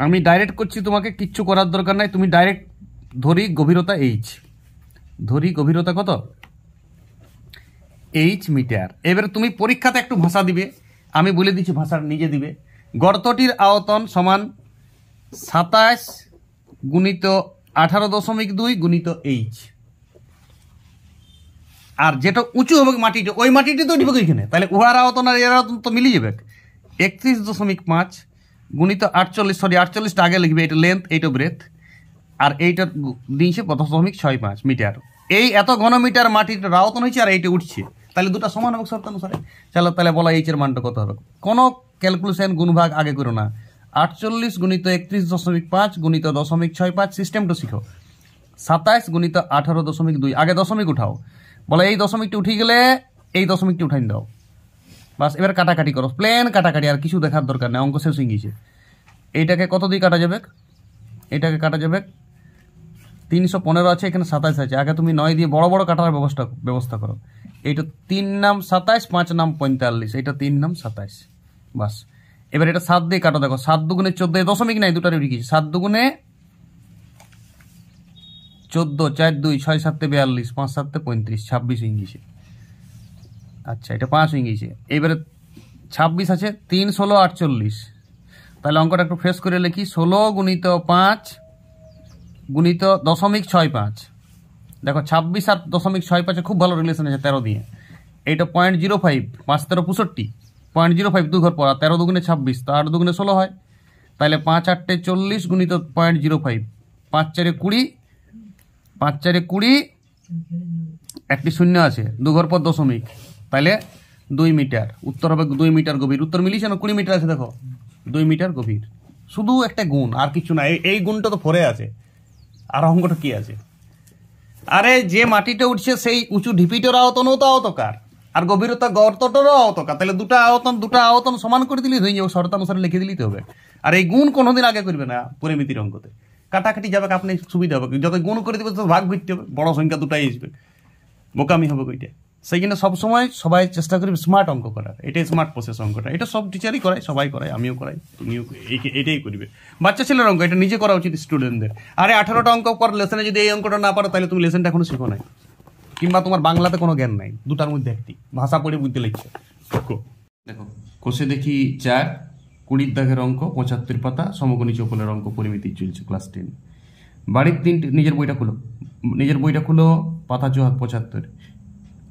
আমি ডাইরেক্ট করছি, তোমাকে কিচ্ছু করার দরকার নাই। তুমি ডাইরেক্ট ধরি গভীরতা এইচ, ধরি গভীরতা কত এইচ মিটার। এবারে তুমি পরীক্ষাতে একটু ভাষা দিবে, আমি বলে দিচ্ছি ভাষা নিজে দিবে। গর্তটির আয়তন সমান 27 গুণিত 18.2 গুণিত এইচ। আর যেটা উঁচু হবে মাটিটা, ওই মাটিটি তো উঠবে এখানে, তাহলে উহার আয়তন আর এর আয়তন তো মিলিয়ে যাবে। 31.5 গুণিত 48, সরি 48টা আগে লিখবে, এটা লেন্থ, এইটা ব্রেথ, আর এইটা দিয়েছে 5.65 মিটার। এই এত ঘনমিটার মাটির আয়তন হয়েছে, আর এইটা উঠছে, তাহলে দুটা সমান হবে শর্তানুসারে। চলো তাহলে বলা এইচ এর মানটা কত হবে। কোনো ক্যালকুলেশন গুণভাগ আগে করো না। 48 গুণিত 31.5 গুণিত 0.65, সিস্টেমটা শিখো। 27 গুণিত 18.2, আগে দশমিক উঠাও। বলে এই দশমিকটি উঠে গেলে এই দশমিকটি উঠাই দাও, বাস। এবার কাটাকাটি করো, প্লেন কাটাকাটি, আর কিছু দেখার দরকার নেই, অঙ্ক শেষ হয়ে গেছে। এইটাকে কত দিয়ে কাটা যাবে, এটাকে কাটা যাবে 315 আছে, এখানে 27 আছে। আগে তুমি 9 দিয়ে বড় বড় কাটার ব্যবস্থা করো। এইটা 3 নাম 27, 5 নাম 45, এটা 3 নাম 27, বাস। এবার এটা 7 দিয়ে কাটো, দেখো 7 দুগুণে 14, দশমিক নাই, দুটারে উঠে গেছে। 7 দুগুণে 14, 4 2, 6 7 42, 5 7 35, 26 হয়ে গেছে। আচ্ছা, এটা 5 হয়ে গেছে। এবারে 26 আছে, 3 16 48, তাহলে অঙ্কটা একটু ফ্রেশ করে লিখি। 16 গুণিত 5 গুণিত 0.65, দেখো 26 আর 0.65 খুব ভালো রিলেশন আছে 13 দিয়ে। এইটা 0.05, 5 13 65, 0.05 2 ঘর পর, 13 দুগুণে 26, তো 8 দুগুণে 16 হয়। তাহলে 5 8 40 গুণিত 0.05, 5 4 20, 5 4 20, একটি শূন্য আছে, 2 ঘর পর দশমিক, তাহলে 2 মিটার। উত্তর হবে 2 মিটার গভীর। উত্তর মিলিছে না, 20 মিটার আছে, দেখো 2 মিটার গভীর। শুধু একটা গুণ, আর কিছু না। এই গুণটা তো ফরে আছে, আর অঙ্কটা কি আছে? আরে যে মাটিটা উঠছে সেই উঁচু ঢিপিটার আয়তনও তো আয়তকার, আর গভীরতা গর্তটারও আয়তকার। তাহলে দুটা আয়তন সমান করে দিলেই হয়ে যাবে, শর্তানুসারে লিখে দিলেই হবে। আর এই গুণ কোনোদিন আগে করবে না পরিমিতির অঙ্কতে, কাটাকাটি যাবে, আপনি সুবিধা হবে। যত গুণ করে দিবে তত ভাগ ভিত্তি হবে, বড় সংখ্যা দুটাই আসবে, বোকামি হবে ওইটা। সেই জন্য সবসময় সবাই চেষ্টা করবে স্মার্ট অঙ্ক করার। এটাই স্মার্ট প্রসেস অঙ্কটা। এটা সব টিচারই করায়, সবাই করায়, আমিও করাই, তুমিও এটাই করবে। বাচ্চা ছেলের অঙ্ক, এটা নিজে করা উচিত স্টুডেন্টদের। আরে 18টা অঙ্ক পর লেসনে যদি এই অঙ্কটা না পারো, তাহলে তুমি লেসনটা এখনো শিখো নাই, কিংবা তোমার বাংলাতে কোনো জ্ঞান নাই। দুটার মধ্যে একটি ভাষা পড়ে বুঝতে লিখছো। দেখো কোষে দেখি 4, 20 দাগের অঙ্ক, 75 পাতা, সমকোণী চৌকোণের অঙ্ক, পরিমিতি চলছে, ক্লাস 10। বাড়ির 3, নিজের বইটা খুলো, পাতা 75।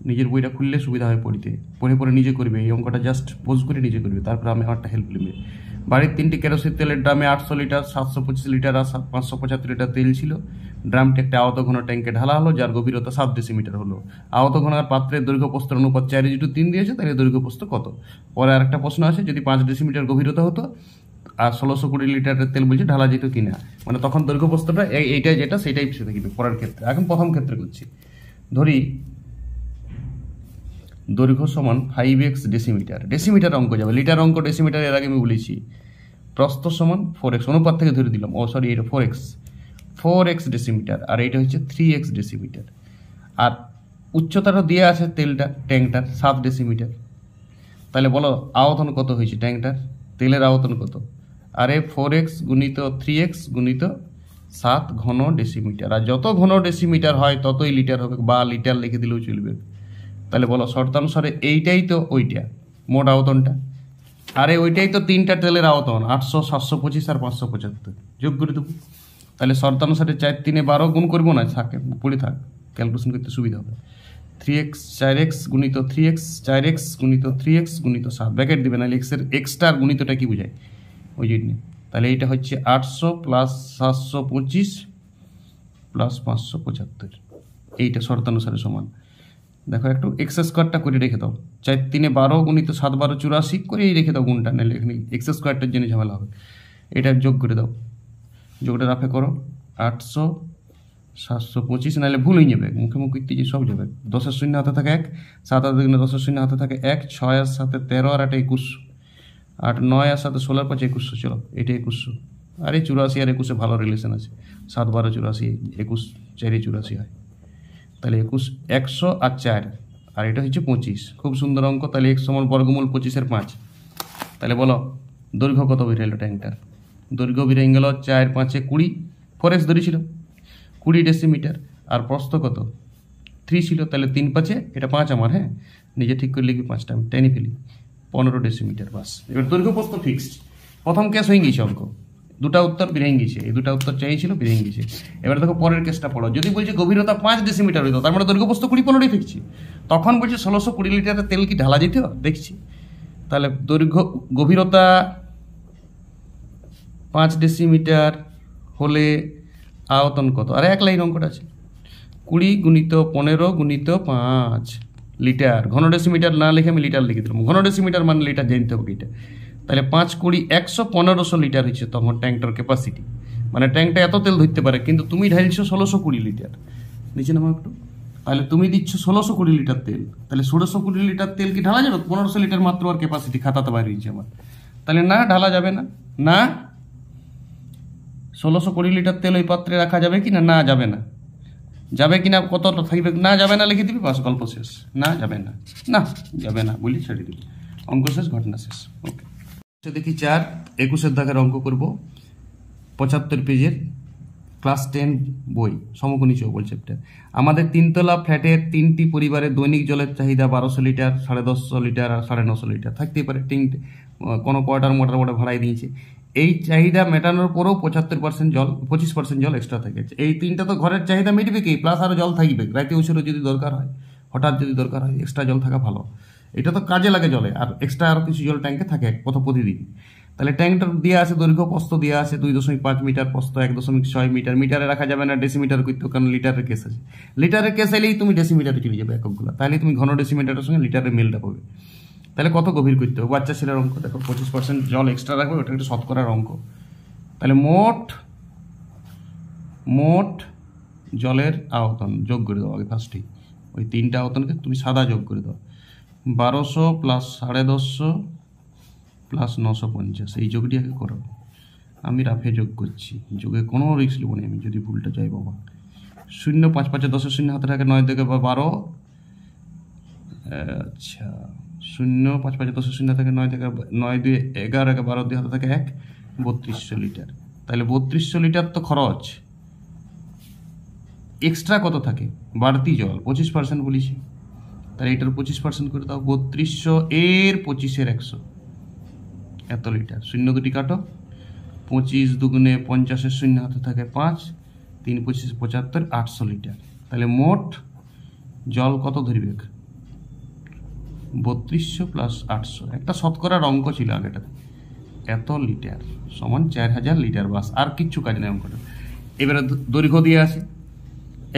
নিজের বইটা খুললে সুবিধা হয় পড়তে, পড়ে নিজে করবে। এই অঙ্কটা জাস্ট পোজ করে নিজে করবে, তারপরে আমি আমারটা হেল্প নেবে। বাড়ির 3টি কেরোসিন তেলের ড্রামে 800 লিটার, 725 লিটার আর 575 লিটার তেল ছিল। ড্রামটি একটা আয়ত ঘন ট্যাঙ্কে ঢালা হলো, যার গভীরতা 7 ডেসিমিটার হলো। আয়ত ঘনার পাত্রের দৈর্ঘ্য প্রস্থের অনুপাত 4:3 দিয়েছে, তাহলে দৈর্ঘ্য প্রস্থ কত? পরে আরেকটা প্রশ্ন আছে, যদি 5 ডেসিমিটার গভীরতা হতো আর 1620 লিটারের তেল বলছে ঢালা যেত কিনা, মানে তখন দৈর্ঘ্য প্রস্থটা এইটাই যেটা সেটাই পিছিয়ে থাকবে পরের ক্ষেত্রে। এখন প্রথম ক্ষেত্রে করছি, ধরি দৈর্ঘ্য সমান 5x ডেসিমিটার। ডেসিমিটার অঙ্ক যাবে, লিটার অঙ্ক ডেসিমিটার এর আগে আমি বলেছি। প্রস্থ সমান 4x, অনুপাত থেকে ধরে দিলাম, সরি এটা 4x ডেসিমিটার, আর এইটা হচ্ছে 3x ডেসিমিটার। আর উচ্চতাটা দিয়ে আছে তেলটা, ট্যাঙ্কটার 7 ডেসিমিটার। তাহলে বলো আয়তন কত হয়েছে ট্যাঙ্কটার, তেলের আয়তন কত? আরে 4x গুণিত 3x গুণিত 7 ঘন ডেসিমিটার। আর যত ঘন ডেসিমিটার হয় ততই লিটার হবে, বা লিটার লিখে দিলেও চলবে। তাহলে বলো শর্তানুসারে এইটাই তো ওইটা মোট আয়তনটা, আরে ওইটাই তো 3টা তেলের আয়তন, 800, 725 আর 575, যোগ করে দেবো। তাহলে শর্তানুসারে 4 3 12 গুণ করবো না, থাকে পড়ে থাক, ক্যালকুলেশন করতে সুবিধা হবে। 3x 4x গুণিত 3x 4x গুণিত 3x গুণিত 7, ব্র্যাকেট দেবে, না এক্সের এক্সট্রা গুণিতটা কি বোঝায় ওই জন্য। তাহলে এইটা হচ্ছে 800 প্লাস 725 প্লাস 575, এইটা শর্তানুসারে সমান। দেখো একটু এক্স স্কোয়ারটা করে রেখে দাও, 4 3 12 গুণিত 7 12 84 করেই রেখে দাও গুণটা, নাহলে এখানে এক্স স্কোয়ারটার জন্য ঝামেলা হবে। এটা যোগ করে দাও, যোগটা রাফে করো, 800 725 নাহলে ভুল হয়ে যাবে, মুখে মুখে যে সব যাবে। 10-এর শূন্য হাতে থাকে 1, 7 আর 2 10-এর শূন্য হাতে থাকে 1, 6 আর 7 13 আর 8 21, 8 9 আর 7 16 আর 5 2100। চলো এটা 2100। আরে 84 আর 21 ভালো রিলেশন আছে, 7 12 84, 21 4 84 হয়। তাহলে 21 100 আর 4, আর এটা হচ্ছে 25। খুব সুন্দর অঙ্ক। তাহলে x সমান বর্গমূল 25-এর 5। তাহলে বলো দৈর্ঘ্য কত বেরিয়ে এলো ট্যাঙ্কটার? দৈর্ঘ্য বেরিয়ে গেল 4 5 20, 4x ধরেছিল 20 ডেসিমিটার, আর প্রস্থ কত 3 ছিল। তাহলে 3 5 এটা 5 আমার, হ্যাঁ নিজে ঠিক করে লিখবি, 5টা আমি টেনে ফেলি, 15 ডেসিমিটার বাস। এবার দৈর্ঘ্য প্রস্থ ফিক্সড। প্রথম কেস হয়ে গেছে অঙ্ক, দুটা উত্তর বেরিয়ে গেছে, এই দুটা উত্তর চাইছিল বেরিয়ে গেছে। এবার দেখো পরের কেসটা পড়ো। যদি বলছে গভীরতা 5 ডেসিমিটার হইতো, তার মানে দৈর্ঘ্য প্রস্থ 20 15 ফিক্সছি। তখন বলছে 1620 লিটারের তেল কি ঢালা যেত? দেখছি। তাহলে দৈর্ঘ্য গভীরতা 5 ডেসিমিটার হলে আয়তন কত? আরে এক লাইন অঙ্কটা আছে, 20 গুণিত 15 গুণিত 5 লিটার। ঘন ডেসিমিটার না লিখে আমি লিটার লিখে দিলাম। ঘন ডেসিমিটার মানে লিটার জানতে হবে এটা। তাহলে 5 20 100 1500 লিটার হচ্ছে তখন ট্যাঙ্কটার ক্যাপাসিটি। মানে ট্যাঙ্কটা এত তেল ধরতে পারে, কিন্তু তুমি ঢালছো 1620 লিটার। নিচে নামো একটু। তাহলে তুমি দিচ্ছ 1620 লিটার তেল, তাহলে 1620 লিটার তেল কি ঢালা যাবে? 1500 লিটার মাত্র আর ক্যাপাসিটি খাতাতে বাইরে হয়েছে আমার। তাহলে না ঢালা যাবে না। না 1620 লিটার তেল ওই পাত্রে রাখা যাবে কি না? না যাবে না। যাবে কিনা কতটা থাকবে? না যাবে না লিখে দিবি, বাস গল্প শেষ। না যাবে না, না যাবে না বলি ছেড়ে দিবি, অঙ্ক শেষ, ঘটনা শেষ। ওকে, দেখি 4 21-এর দাগের অঙ্ক করব। 75 পেজের ক্লাস 10 বই, সমকোণী চৌবল চ্যাপ্টার। আমাদের 3তলা ফ্ল্যাটের 3টি পরিবারের দৈনিক জলের চাহিদা 1200 লিটার, 150 লিটার আর 950 লিটার থাকতেই পারে। কোনো কোয়ার্টার মোটার ভাড়াই দিয়েছে। এই চাহিদা মেটানোর পরেও 75% জল, 25% জল এক্সট্রা থাকে। এই তিনটা তো ঘরের চাহিদা মিটবে কি, প্লাস আরও জল থাকবে। রাতে উছরে যদি দরকার হয়, হঠাৎ যদি দরকার হয়, এক্সট্রা জল থাকা ভালো। এটা তো কাজে লাগে জলে, আর এক্সট্রা আরও কিছু জল ট্যাঙ্কে থাকে প্রতিদিন। তাহলে ট্যাঙ্কটার দিয়ে আছে দৈর্ঘ্য প্রস্থ দিয়ে আছে 2.5 মিটার, প্রস্থ 1.6 মিটার। মিটারে রাখা যাবে না, ডেসিমিটার করতে, কারণ লিটারের কেস আছে। লিটারের কেস এলেই তুমি ডেসিমিটারে চলে যাবে এককগুলো, তাহলে তুমি ঘন ডেসিমিটারের সঙ্গে লিটারের মিলটা পাবে। তাহলে কত গভীর করতে হবে? বাচ্চা ছেলের অঙ্ক দেখো, 25% জল এক্সট্রা রাখবে, ওটা একটা শতকরার অঙ্ক। তাহলে মোট জলের আয়তন যোগ করে দাও আগে ফার্স্টেই। ওই 3টা আয়তনকে তুমি সাদা যোগ করে দাও। 1200 প্লাস 150 প্লাস 950, এই যোগটি আগে করো। আমি রাফে যোগ করছি, যোগে কোনো রিস্ক নেব না আমি, যদি ভুলটা যাই বাবা। 0 5 5 10-এর শূন্য হাতে থাকে 9 থেকে 12, আচ্ছা 0 5 5 10-এর শূন্য থেকে 9 থেকে 9 2 11 12 2 হাতে থাকে 1, 3200 লিটার। তাহলে 3200 লিটার তো খরচ। এক্সট্রা কত থাকে? বাড়তি জল 25% বলেছি, তাহলে এটার 25% করে দাও। 3200 এর 25-এর 100, এত লিটার। 0 দুটি কাটো, 25 দুগুণে 50-এর শূন্য হাতে থাকে 5, 3 25 75, 800 লিটার। তাহলে মোট জল কত ধরবে? 3200 প্লাস 800, একটা শতকরার অঙ্ক ছিল আগেটাতে। এত লিটার সমান 4000 লিটার, বাস আর কিচ্ছু কাজ নেই অঙ্কটা। এবারে দৈর্ঘ্য দিয়ে আছে,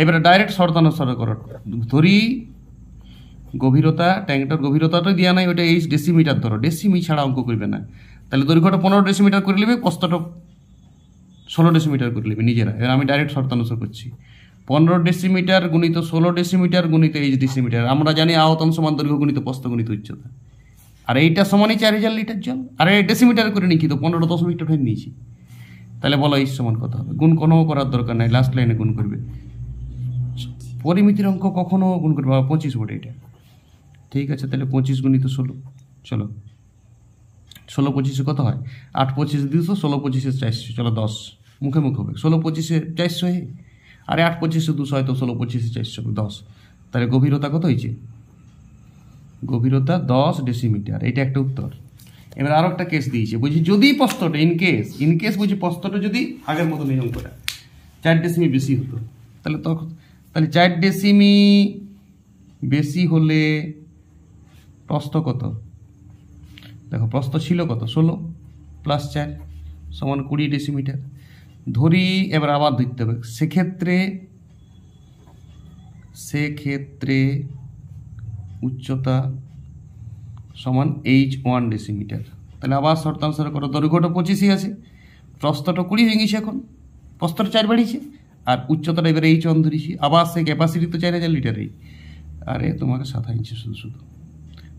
এবারে ডাইরেক্ট শর্তানুসারে করো। ধরি গভীরতা, ট্যাঙ্কটার গভীরতাটা দেওয়া নাই, ওইটা 8 ডেসিমিটার ধরো, ডেসিমি ছাড়া অঙ্ক করবে না। তাহলে দৈর্ঘ্যটা 15 ডেসিমিটার করে নেবে, প্রস্থটা 16 ডেসিমিটার করে নেবে নিজেরা। এবার আমি ডাইরেক্ট শর্তানুসার করছি। 15 ডেসিমিটার গুণিত 16 ডেসিমিটার গুণিত 8 ডেসিমিটার। আমরা জানি আয়তন সমান দৈর্ঘ্য গুণিত প্রস্থ গুণিত উচ্চতা, আর এইটা সমানই 4000 লিটার জল। আর এই ডেসিমিটার করে নিচ্ছি তো 15.8 ধরে নিয়েছি। তাহলে বলো এই সমান কত হবে? গুণ কোনো করার দরকার নাই, লাস্ট লাইনে গুণ করবে। পরিমিতির অঙ্ক কখনো গুণ করবে 25 বটে এটা। ঠিক আছে, তাহলে 25 গুণিত 16, চলো 16 25-এ কত হয়? 8 25 200, 16 25-এ 400, চলো 10 মুখে মুখে হবে। 16 25-এ 400 হে, আরে 8 25-এ 200 হয় তো 16 25-এ 400 10। তাহলে গভীরতা কত হয়েছে? গভীরতা 10 ডেসিমিটার, এটা একটা উত্তর। এবার আরো একটা কেস দিয়েছে, বলছি যদি প্রস্থটা ইনকেস বলছি প্রস্থটা যদি আগের মতো নিয়ম করে 4 ডেসিমি বেশি হতো, তাহলে 4 ডেসিমি বেশি হলে প্রস্থ কত? দেখো প্রস্থ ছিল কত? 16 প্লাস 4 সমান 20 ডেসিমিটার ধরি। এবার আবার ধরতে হবে, সেক্ষেত্রে উচ্চতা সমান h1 ডেসিমিটার। তাহলে আবার শর্তানুসারে করো। দৈর্ঘ্যটা 25-ই আছে, প্রস্থটা 20 হয়ে গেছে, এখন প্রস্থটা 4 বাড়িয়েছে, আর উচ্চতাটা এবারে এইচ অন ধরেছি, আবার সেই ক্যাপাসিটি তো 4000 লিটারেই, আরে তোমাকে 7 ইঞ্চি শুধু শুধু,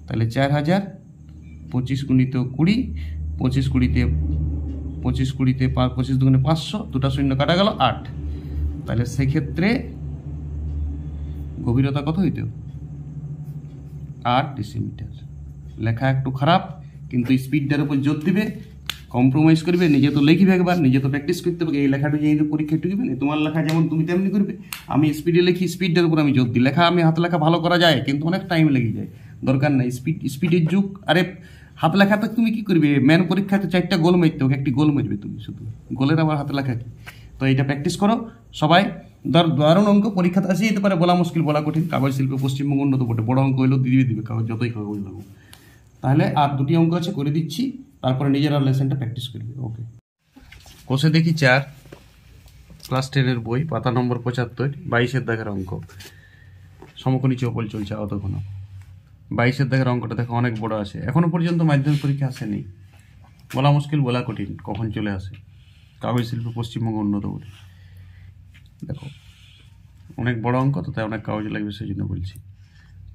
তাহলে 4000 25 গুণিত 20, 25 20 25 দুগুণে 500, দুটা শূন্য কাটা গেল 8। তাহলে সেক্ষেত্রে গভীরতা কত হইতো? 8 ডেসিমিটার। লেখা একটু খারাপ, কিন্তু স্পিডটার উপর জোর দিবে, কম্প্রোমাইজ করবে, নিজে তো লিখবে একবার, নিজে তো প্র্যাকটিস করতে হবে। এই লেখাটা যে পরীক্ষা টুকবে না, তোমার লেখা যেমন তুমি তেমনি করবে। আমি স্পিডে লিখি, স্পিডটার উপর আমি জোর দিই। লেখা আমি হাত লেখা ভালো করা যায়, কিন্তু অনেক টাইম লেগে যায়, দরকার নাই স্পিডের যুগ। আরে হাত লেখাতে তুমি কি করবে? ম্যান পরীক্ষাতে 4টা গোল মারতে হোক, একটি গোল মারবে তুমি, শুধু গোলের আবার হাতে লেখা কি? তো এইটা প্র্যাকটিস করো সবাই। দারুণ অঙ্ক পরীক্ষাতে আসে যেতে পারে, বলা মুশকিল বলা কঠিন। কাগজ শিল্পে পশ্চিমবঙ্গ উন্নত বটে, বড় অঙ্ক হইলেও দিবে কাগজ, যতই কাগজ লাগুক। তাহলে আর 2টি অঙ্ক আছে, করে দিচ্ছি, তারপরে নিজেরা লেসনটা প্র্যাকটিস করবে। ওকে, কোষে দেখি 4, ক্লাস 10-এর বই, পাতা নম্বর 75, 22-এর দাগের অঙ্ক। সমকোণী চৌকোল চলছে অতক্ষণ। 22-এর দাগের অঙ্কটা দেখো অনেক বড় আছে, এখনো পর্যন্ত মাধ্যমিক পরীক্ষা আসেনি। বলা মুশকিল বলা কঠিন, কখন চলে আসে। কাগজ শিল্পে পশ্চিমবঙ্গ উন্নত বটে। দেখো অনেক বড় অঙ্ক তো, তাই অনেক কাগজ লাগবে, সেই জন্য বলছি।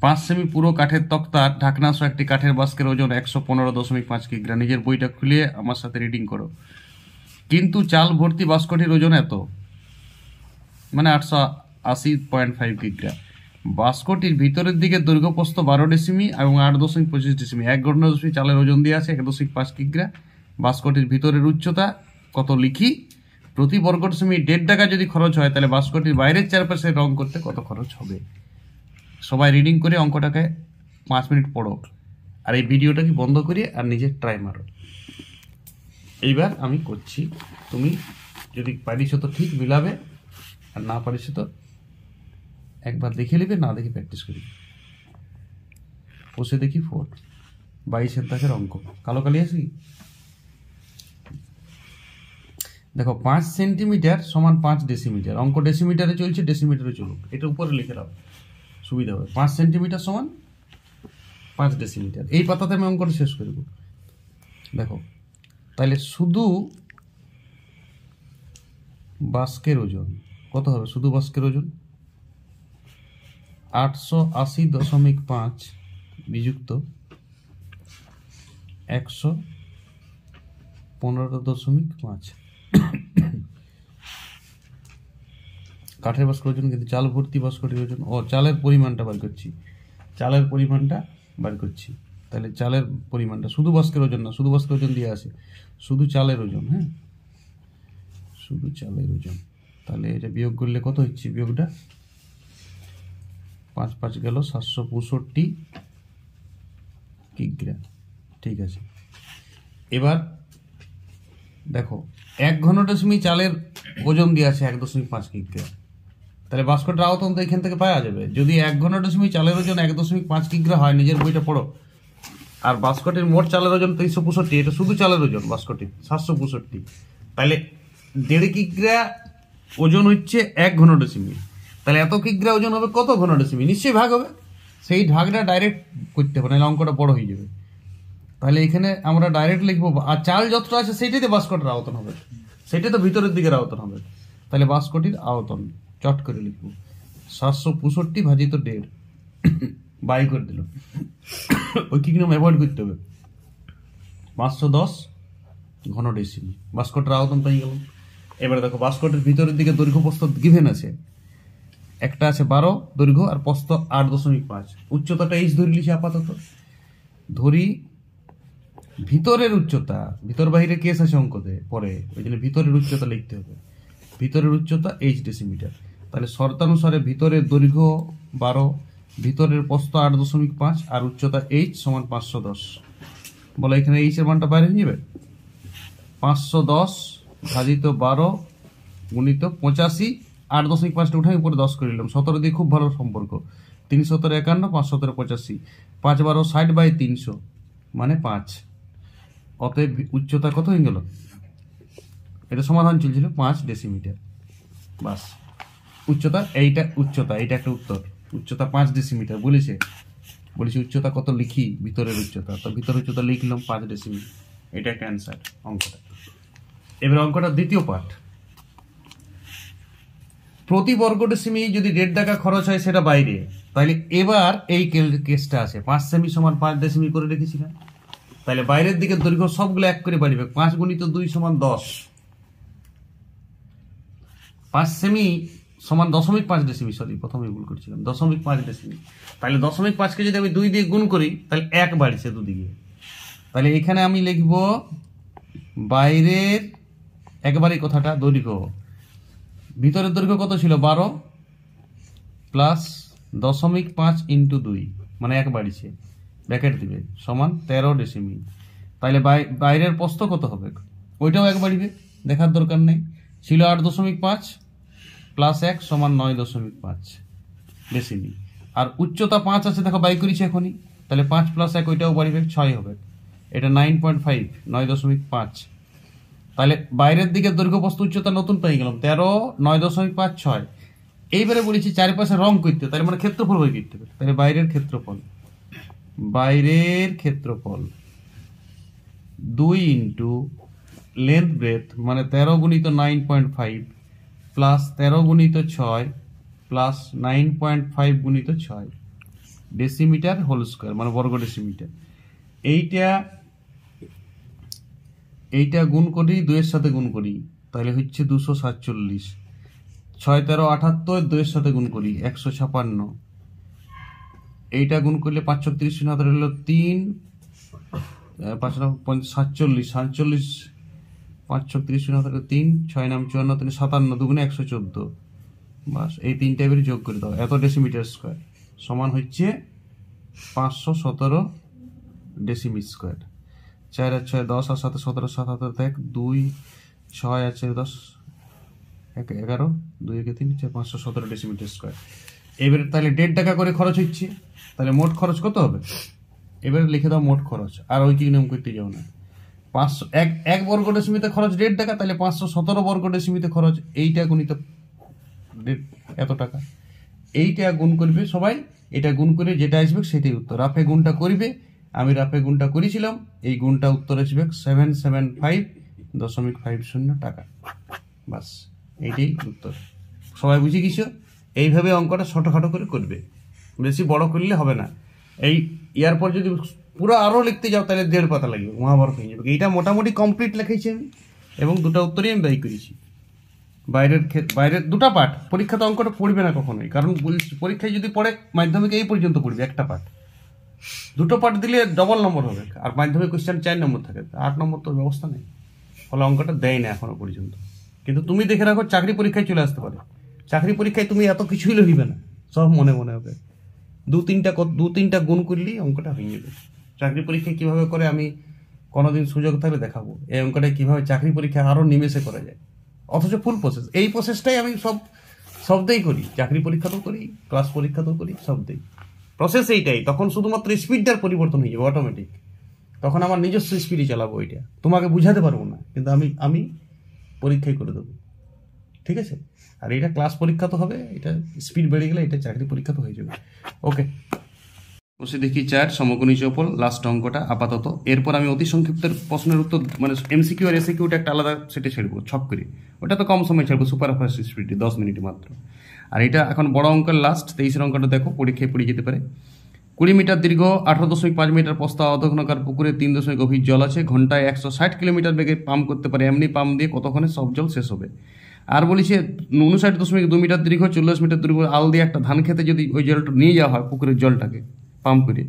5 সেমি পুরো কাঠের তক্তার ঢাকনা সহ একটি কাঠের বাস্কের ওজন 115.5 কিগ্রা। নিজের বইটা খুলে আমার সাথে রিডিং করো। কিন্তু চাল ভর্তি বাস্কটির ওজন এত, মানে 880.5 কিগ্রা। বাস্কটির ভিতরের দিকে দৈর্ঘ্য প্রস্থ 12 ডেসিমি এবং 8.25 ডেসিমি। 1 ঘন চালের ওজন দিয়ে আছে 1.5 কিগ্রা। বাস্কটির ভিতরের উচ্চতা কত লিখি। প্রতি বর্গ ডেসিমি 1.5 টাকা যদি খরচ হয়, তাহলে বাস্কটির বাইরের চারপাশে রং করতে কত খরচ হবে? সবাই রিডিং করে অঙ্কটাকে 5 মিনিট পড়ো, আর এই ভিডিওটাকে বন্ধ করিয়ে আর নিজে ট্রাই মারো। এইবার আমি করছি, তুমি যদি পারিস তো ঠিক মিলাবে, আর না পারিস তো একবার দেখে নেবে, না দেখে প্র্যাকটিস করি। বসে দেখি 4, 22-এর দাগের অঙ্ক। কালো কালি আছে কি? দেখো 5 সেন্টিমিটার সমান 5 ডেসিমিটার। অঙ্ক ডেসিমিটারে চলছে, ডেসিমিটারে চলুক, এটা উপরে লিখে দাও, সুবিধা হবে। 5 সেন্টিমিটার সমান 5 ডেসিমিটার। এই পাতাতে আমি অঙ্কটা শেষ করব। দেখো তাহলে শুধু বাস্কের ওজন কত হবে? শুধু বাস্কের ওজন 880.5 বিযুক্ত 115.5। কাঠের বাস্কের ওজন, কিন্তু চাল ভর্তি বাস্কটির ওজন, চালের পরিমাণটা বার করছি, তাহলে চালের পরিমাণটা, শুধু বাস্কের ওজন না, শুধু বাস্কের ওজন দিয়ে আসে, শুধু চালের ওজন। হ্যাঁ, শুধু চালের ওজন। তাহলে এটা বিয়োগ করলে কত হচ্ছে? বিয়োগটা 5 5 গেল 765 কিগ্রা। ঠিক আছে, এবার দেখো 1 ঘন ডেসিমি চালের ওজন দিয়ে আছে 1.5 কিগ্রা। তাহলে বাস্কটার আয়তন তো এখান থেকে পাওয়া যাবে। যদি 1 ঘন ডেসিমি চালের ওজন 1.5 কিগ্রা হয়, নিজের বইটা পড়ো। আর বাস্কটির মোট চালের ওজন 365, এটা শুধু চালের ওজন, বাস্কটির 765। তাহলে 1.5 কিগ্রা ওজন হচ্ছে 1 ঘন ডেসিমি। তাহলে এত কিগ্রা ওজন হবে কত ঘন ডেসিমি? নিশ্চয়ই ভাগ হবে, সেই ভাগটা ডাইরেক্ট করতে হবে, নাহলে অঙ্কটা বড় হয়ে যাবে। তাহলে এখানে আমরা ডাইরেক্ট লিখবো, আর চাল যতটা আছে সেইটাতে বাস্কটির আয়তন হবে, সেটাই তো ভিতরের দিকের আয়তন হবে। তাহলে বাস্কটির আয়তন চট করে লিখবো 765 ভাজিত 1.5, বাই করে দিল। ওই কি নিয়ম অ্যাভয়েড করতে হবে? 510 ঘন ডেসিমি, বাস্কটির আয়তন পেয়ে গেল। এবারে দেখো বাস্কটির ভিতরের দিকে দৈর্ঘ্য প্রস্থ গিভেন আছে, একটা আছে 12 দৈর্ঘ্য আর প্রস্থ 8.5। উচ্চতাটা এইচ ধরে লিখি আপাতত। ধরি ভিতরের উচ্চতা, ভিতর বাহিরে কেস আছে অঙ্কতে পরে, ওই জন্য ভিতরের উচ্চতা লিখতে হবে। ভিতরের উচ্চতা এইচ ডেসিমিটার। তাহলে শর্তানুসারে ভিতরের দৈর্ঘ্য 12, ভিতরের প্রস্থ 8.5 আর উচ্চতা এইচ সমান 510। বলো এখানে এইচ এর মানটা বাইরে হয়ে যাবে। 510 ভাজিত 12 গুণিত 85, 8.5টা উঠে উপরে 10 করে নিলাম। 17 দিয়ে খুব ভালো সম্পর্ক, 3 17 51, 5 17 85, 5 12 60/300 মানে 5। অতএব উচ্চতা কত হয়ে গেল? এটা সমাধান চলছিল 5 ডেসিমিটার। বাস, উচ্চতা এইটা, এইটা একটা উত্তর। উচ্চতা 5 ডেসিমিটার বলেছে উচ্চতা কত লিখি? ভিতরের উচ্চতা, তো ভিতরের উচ্চতা লিখলাম 5 ডেসিমিটার। এটা একটা অ্যান্সার অঙ্কটা। এবার অঙ্কটা দ্বিতীয় পার্ট। প্রতি বর্গ ডেসিমি যদি 1.5 টাকা খরচ হয় সেটা বাইরে, তাহলে এবার এই কেসটা আছে 5 সেমি সমান 5 ডেসিমি করে রেখেছিলাম, তাহলে বাইরের দিকে দৈর্ঘ্য সবগুলো এক করে বাড়বে। 5 গুণিত 2 সমান 10, 5 সেমি সমান 0.5 ডেসিমি, সরি প্রথমে ভুল করছিলাম, 0.5 ডেসিমি। তাহলে 0.5কে যদি আমি 2 দিয়ে গুণ করি তাহলে 1 বাড়ছে দুদিকে। তাহলে এখানে আমি লিখব বাইরের একবারই কথাটা দৈর্ঘ্য, ভিতরের দৈর্ঘ্য কত ছিল 12 প্লাস 0.5 ইন্টু 2 মানে 1 বাড়ছে, ব্র্যাকেট দিবে সমান 13 ডেসিমি। তাহলে বাইরের প্রস্থ কত হবে, ওইটাও 1 বাড়বে, দেখার দরকার নেই। ছিল 8.5 প্লাস 1 সমান 9.5 ডেসিমি। আর উচ্চতা 5 আছে, দেখো বাই করেছি এখনই, তাহলে 5 প্লাস 1 ওইটাও বাড়বে, 6 হবে। এটা 9.5, 9.5। তাহলে বাইরের দিকে দৈর্ঘ্য প্রস্থ উচ্চতা নতুন পেয়ে গেলাম 13, 9.5, 6। এইবারে বলেছি চারিপাশে রং করতে, তাহলে মানে ক্ষেত্রফল হয়ে করতে হবে। তাহলে বাইরের ক্ষেত্রফল 2 ইন্টু লেন্থ ব্রেথ মানে 13 গুণিত 9.5 প্লাস 13 গুণিত 6 প্লাস 9.5 গুণিত 6 ডেসিমিটার হোল স্কোয়ার মানে বর্গ ডেসিমিটার। এইটা গুণ করি 2 এর সাথে গুণ করি, তাহলে হচ্ছে 247, 6 13 78, 2 এর সাথে গুণ করি 156। এইটা গুণ করলে 5 36 হলো 3, 5 47, 47 5 36 হলো 3, 6 9 54, 3 57, দুগুণে 114। বাস এই তিনটা বের যোগ করে দাও, এত ডেসিমিটার স্কোয়ার সমান হচ্ছে 517 ডেসিমি স্কোয়ার। 4 আর 6 10 আর 7 17, 7 7 1 2 6 আর 4 10 1 11, 2 1 3 4 517 ডেসিমিটার স্কোয়ার। এবারে তাহলে 1.5 টাকা করে খরচ হচ্ছে, তাহলে মোট খরচ কত হবে? এবারে লিখে দাও মোট খরচ, আর ওই কি নিয়ম করতে যাও না। 1 বর্গ ডেসিমিতে খরচ 1.5 টাকা, তাহলে 517 বর্গ ডেসিমিতে খরচ এইটা গুণিত এত টাকা। এইটা গুণ করবে সবাই, এটা গুণ করে যেটা আসবে সেটাই উত্তর। রাফে গুণটা করবে, আমি রাফে গুণটা করেছিলাম, এই গুণটা উত্তর আসবে 775.50 টাকা। বাস এইটাই উত্তর। সবাই বুঝে গেছো? এইভাবে অঙ্কটা ছোটখাটো করে করবে, বেশি বড় করলে হবে না। এই ইয়ার পর যদি পুরো আরও লিখতে যাও তাহলে 1.5 পাতা লাগবে, মহাভারত হয়ে যাবে। এইটা মোটামুটি কমপ্লিট লিখেছি আমি, এবং 2টা উত্তরই আমি ব্যয় করেছি। বাইরের 2টা পার্ট, পরীক্ষাতে অঙ্কটা পড়বে না কখনোই, কারণ পরীক্ষায় যদি পড়ে মাধ্যমিকে এই পর্যন্ত পড়বে একটা পার্ট। 2টো পার্ট দিলে ডবল নম্বর হবে, আর মাধ্যমিক কোশ্চেন 4 নম্বর থাকে, 8 নম্বর তো ব্যবস্থা নেই, ফলে অঙ্কটা দেয় না এখনো পর্যন্ত। কিন্তু তুমি দেখে রাখো চাকরি পরীক্ষায় চলে আসতে পারে। চাকরি পরীক্ষায় তুমি এত কিছুই লিখবে না, সব মনে হবে। 2-3টা গুণ করলেই অঙ্কটা হয়ে যাবে। চাকরি পরীক্ষায় কিভাবে করে আমি কোনোদিন সুযোগ থাকলে দেখাবো, এই অঙ্কটা কিভাবে চাকরি পরীক্ষায় আরো নিমেষে করা যায়, অথচ ফুল প্রসেস। এই প্রসেসটাই আমি সবটাই করি, চাকরি পরীক্ষাতেও করি, ক্লাস পরীক্ষাতেও করি, সবটাই প্রসেস এইটাই। তখন শুধুমাত্র স্পিডটার পরিবর্তন হয়ে যাবে অটোমেটিক, তখন আমার নিজস্ব স্পিডে চালাবো, ওইটা তোমাকে বুঝাতে পারবো না, কিন্তু আমি পরীক্ষায় করে দেবো, ঠিক আছে? আর এটা ক্লাস পরীক্ষা তো হবে, এটা স্পিড বেড়ে গেলে এটা চাকরি পরীক্ষা তো হয়ে যাবে। ওকে, বসে দেখি 4 সমকোণী চৌপল, লাস্ট অঙ্কটা আপাতত। এরপর আমি অতি সংক্ষিপ্ত প্রশ্নের উত্তর মানে এমসিকিউ আর এসিকিউটা একটা আলাদা সেটে ছেড়বো ছক করে, ওটা তো কম সময় ছাড়বো, সুপার ফাস্ট স্পিডে 10 মিনিট মাত্র। আর এটা এখন বড় অঙ্কের লাস্ট 23 অঙ্কটা দেখো, পরীক্ষায় পড়ে যেতে পারে। 20 মিটার দীর্ঘ 18.5 মিটার প্রস্থ আধঘনকার পুকুরে 3 গভীর জল আছে, ঘন্টায় 160 কিলোমিটার বেগে পাম্প করতে পারে, এমনি পাম্প দিয়ে কতক্ষণে সব জল শেষ হবে? আর বলেছে 59.2 মিটার দীর্ঘ 40 মিটার দীর্ঘ আল দিয়ে একটা ধান খেতে যদি ওই জলটা নিয়ে যাওয়া হয় পুকুরের জলটাকে পাম্প করে,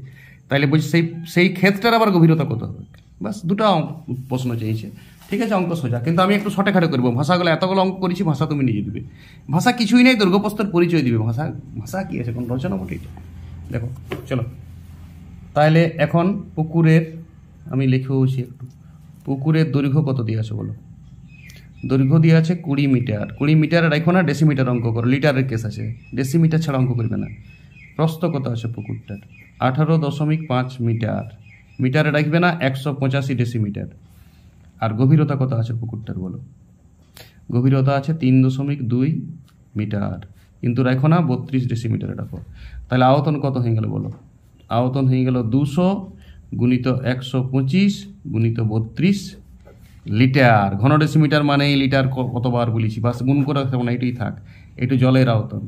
তাহলে বলছি সেই ক্ষেতটার আবার গভীরতা কত হবে? বাস 2টা প্রশ্ন চেয়েছে, ঠিক আছে? অঙ্ক সোজা, কিন্তু আমি একটু শর্টে খাটে করবো। ভাষাগুলো এতগুলো অঙ্ক করেছি, ভাষা তুমি নিজে দিবে। ভাষা কিছুই নেই, দৈর্ঘ্যপ্রস্থের পরিচয় দিবে। ভাষা কি আছে, কোন রচনা বটে এটা? দেখো চলো, তাহলে এখন পুকুরের আমি লিখেওছি একটু, পুকুরের দৈর্ঘ্য কত দিয়ে আছে বলো? দৈর্ঘ্য দিয়ে আছে 20 মিটার। 20 মিটার রাখো না, ডেসিমিটার অঙ্ক করো, লিটারের কেস আছে, ডেসিমিটার ছাড়া অঙ্ক করবে না। প্রস্থ কত আছে পুকুরটার? 18.5 মিটার, মিটারে রাখবে না, 185 ডেসিমিটার। আর গভীরতা কত আছে পুকুরটার বলো? গভীরতা আছে 3.2 মিটার, কিন্তু রাখো না 32 ডেসিমিটারে রাখো। তাহলে আয়তন কত হয়ে গেল বলো? আয়তন হয়ে গেল 200 গুণিত 125 গুণিত 32 লিটার। ঘন ডেসিমিটার মানে লিটার কতবার বলেছি, বাস গুণ করে না, এটাই থাক। একটু জলের আয়তন।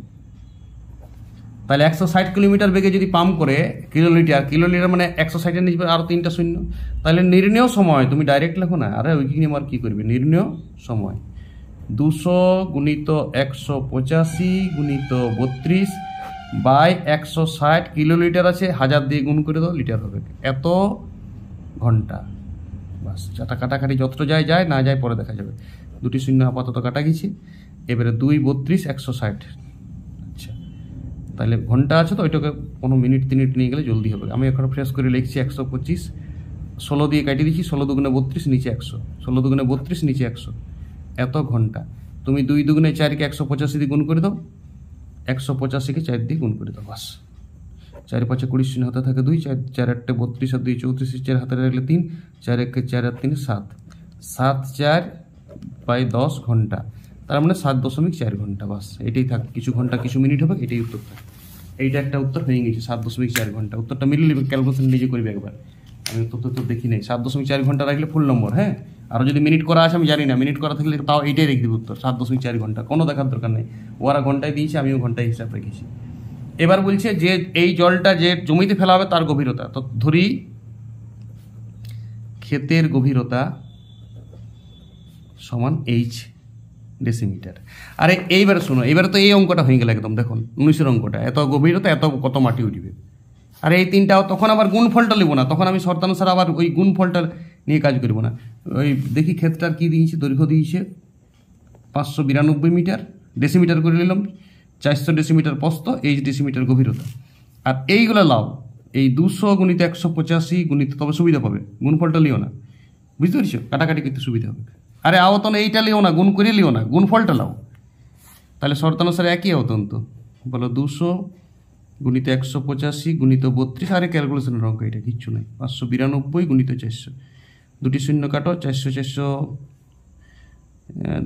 তাহলে 160 কিলোমিটার বেগে যদি পাম্প করে কিলোলিটার মানে 160-এর নিচে আরও 3টা শূন্য, তাহলে নির্ণেয় সময় তুমি ডাইরেক্ট লেখো না, আরে ওইখানে আমার কী করবে, নির্ণেয় সময় 200 গুণিত 185 গুণিত 32 বাই 160 কিলোলিটার আছে, 1000 দিয়ে গুণ করে দাও, লিটার হবে, এত ঘন্টা। বাস, যাটা কাটাকাটি যতটা যায় না যায় পরে দেখা যাবে। দুটি শূন্য আপাতত কাটা গেছে। এবারে 2 32 160। আচ্ছা, তাহলে ঘন্টা আছে তো, ওইটাকে কোনো মিনিট নিয়ে গেলে জলদি হবে। আমি এখন ফ্রেশ করে লিখছি 125, 16 দিয়ে কাটিয়ে দিচ্ছি, 16 দুগুণে 32 নিচে 100, 16 দুগুণে 32 নিচে 100, এত ঘন্টা। তুমি 2 দুগুণে 4কে 185 দিয়ে গুণ করে দাও, 185কে 4 দিয়ে গুণ করে দাও, বাস। 4 5 20 শূন্য হাতে থাকে 2, 4 8 32 আর 2 34, 4 হাতে রাখলে 3, 4 1 4 আর 3 7, 7 4 বাই 10 ঘন্টা, তার মানে 7.4 ঘন্টা। বাস, এটাই থাক, কিছু ঘন্টা কিছু মিনিট হবে, এটাই উত্তর থাকে। এইটা একটা উত্তর হয়ে গেছে, 7.4 ঘন্টা। উত্তরটা মিলিয়ে নেবে, ক্যালকুলেশন নিজে করবে একবার, আমি উত্তর দেখি নাই। 7.4 ঘন্টা রাখলে ফুল নম্বর। হ্যাঁ, আরও যদি মিনিট করা আছে আমি জানি না, মিনিট করা থাকলে তাও এইটাই রেখে দেবে উত্তর, 7.4 ঘন্টা। কোনো দেখার দরকার নেই, ওরা ঘন্টায় দিয়েছে, আমিও ঘন্টায় হিসাব রেখেছি। এবার বলছে যে এই জলটা যে জমিতে ফেলা হবে তার গভীরতা, তো ধরি ক্ষেতের গভীরতা সমান H ডেসিমিটার। আরে এইবার শোনো, এবারে তো এই অঙ্কটা হয়ে গেল একদম, দেখুন 19-এর অঙ্কটা, এত গভীরতা এত কত মাটি উঠবে। আর এই তিনটাও তখন আবার গুণফলটা নেবো না, তখন আমি শর্তানুসার আবার ওই গুণফলটা নিয়ে কাজ করবো না। ওই দেখি ক্ষেতটার কী দিয়েছে, দৈর্ঘ্য দিয়েছে 592 মিটার, ডেসিমিটার করে নিলাম, 400 ডেসিমিটার প্রস্থ, H ডেসিমিটার গভীরতা। আর এইগুলো লাও, এই 200 গুণিত 185 গুণিত, তবে সুবিধা পাবে, গুণফলটা লিও না, বুঝতে পেরেছো, কাটাকাটি করতে সুবিধা হবে। আরে আওতন এইটা লিও না, গুণ করে লিও না, গুণফলটা লাও, তাহলে শর্তানুসারে একই আওতন। তো বলো 200 গুণিত 185 গুণিত 32, আরে ক্যালকুলেশনের অঙ্ক, এটা কিচ্ছু নেই, 592 গুণিত 400, দুটি শূন্য কাটো, 400 400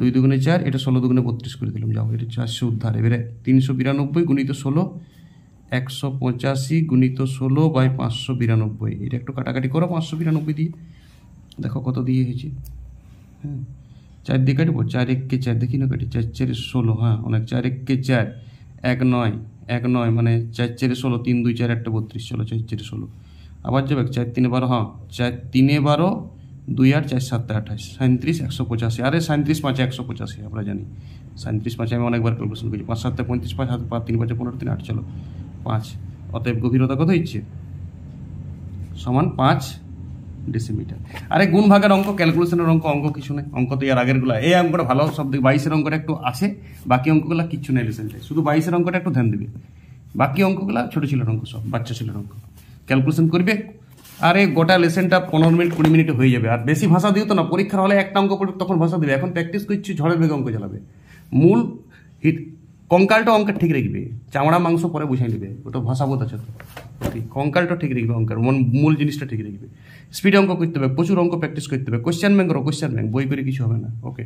2 দুগুণে 4, এটা 16 দুগুণে 32 করে দিলাম, যাও, এটা 400 উদ্ধার। এবারে 392 গুণিত 16, 185 গুণিত 16 বাই 592, এটা একটু কাটাকাটি করো 592 দিয়ে, দেখো কত দিয়ে হয়েছে। হ্যাঁ, 4 দিয়ে কাটবো, 4 1 কে 4 দেখি না কাটি, 4 4 16, হ্যাঁ অনেক, 4 1 কে 4, 1 9 1 9 মানে 4 4 16, 3 2 4 8 32, চলো 4 4 16, আবার যাবে 4 3 12, হ্যাঁ 4 3 12, 2 8 4 7 28, 37 185, আরে 37 5 185 আমরা জানি, 37 5 আমি অনেকবার ক্যালকুলেশন করেছি, 5 7 35, 5 7 5 3 5 15 3 8, চলো 5। অতএব গভীরতা কত হচ্ছে, সমান 5 ডেসিমিটার। আরে গুণ ভাগের অঙ্ক, ক্যালকুলেশনের অঙ্ক কিছু নেই, অঙ্ক তো এর আগেরগুলো, এই অঙ্কটা ভালো সব দিকে, 22-এর অঙ্কটা একটু আছে, বাকি অঙ্কগুলো কিচ্ছু নেই লেসেনটাই, শুধু 22-এর অঙ্কটা একটু ধ্যান দেবে, বাকি অঙ্কগুলো ছোটো ছেলের অঙ্ক, সব বাচ্চা ছেলের অঙ্ক, ক্যালকুলেশন করবে। আরে গোটা লেসেনটা 15 মিনিট 20 মিনিটে হয়ে যাবে। আর বেশি ভাষা দিও তো না, পরীক্ষার হলে একটা অঙ্ক পড়বে তখন ভাষা দেবে, এখন প্র্যাকটিস করছি, ঝড়ের বেগে অঙ্ক চালাবে। মূল হিট কঙ্কালটা অঙ্কের ঠিক রাখবে, চামড়া মাংস পরে বুঝাই নেবে, ওটা ভাষাবোধ আছে তো, কঙ্কালটা ঠিক রাখবে, অঙ্কের মূল জিনিসটা ঠিক রাখবে। স্পিড অঙ্ক করতে হবে, প্রচুর অঙ্ক প্র্যাকটিস করতে হবে, কোশ্চেন ব্যাংক করো, কোশ্চেন ব্যাংক, বই করে কিছু হবে না। ওকে।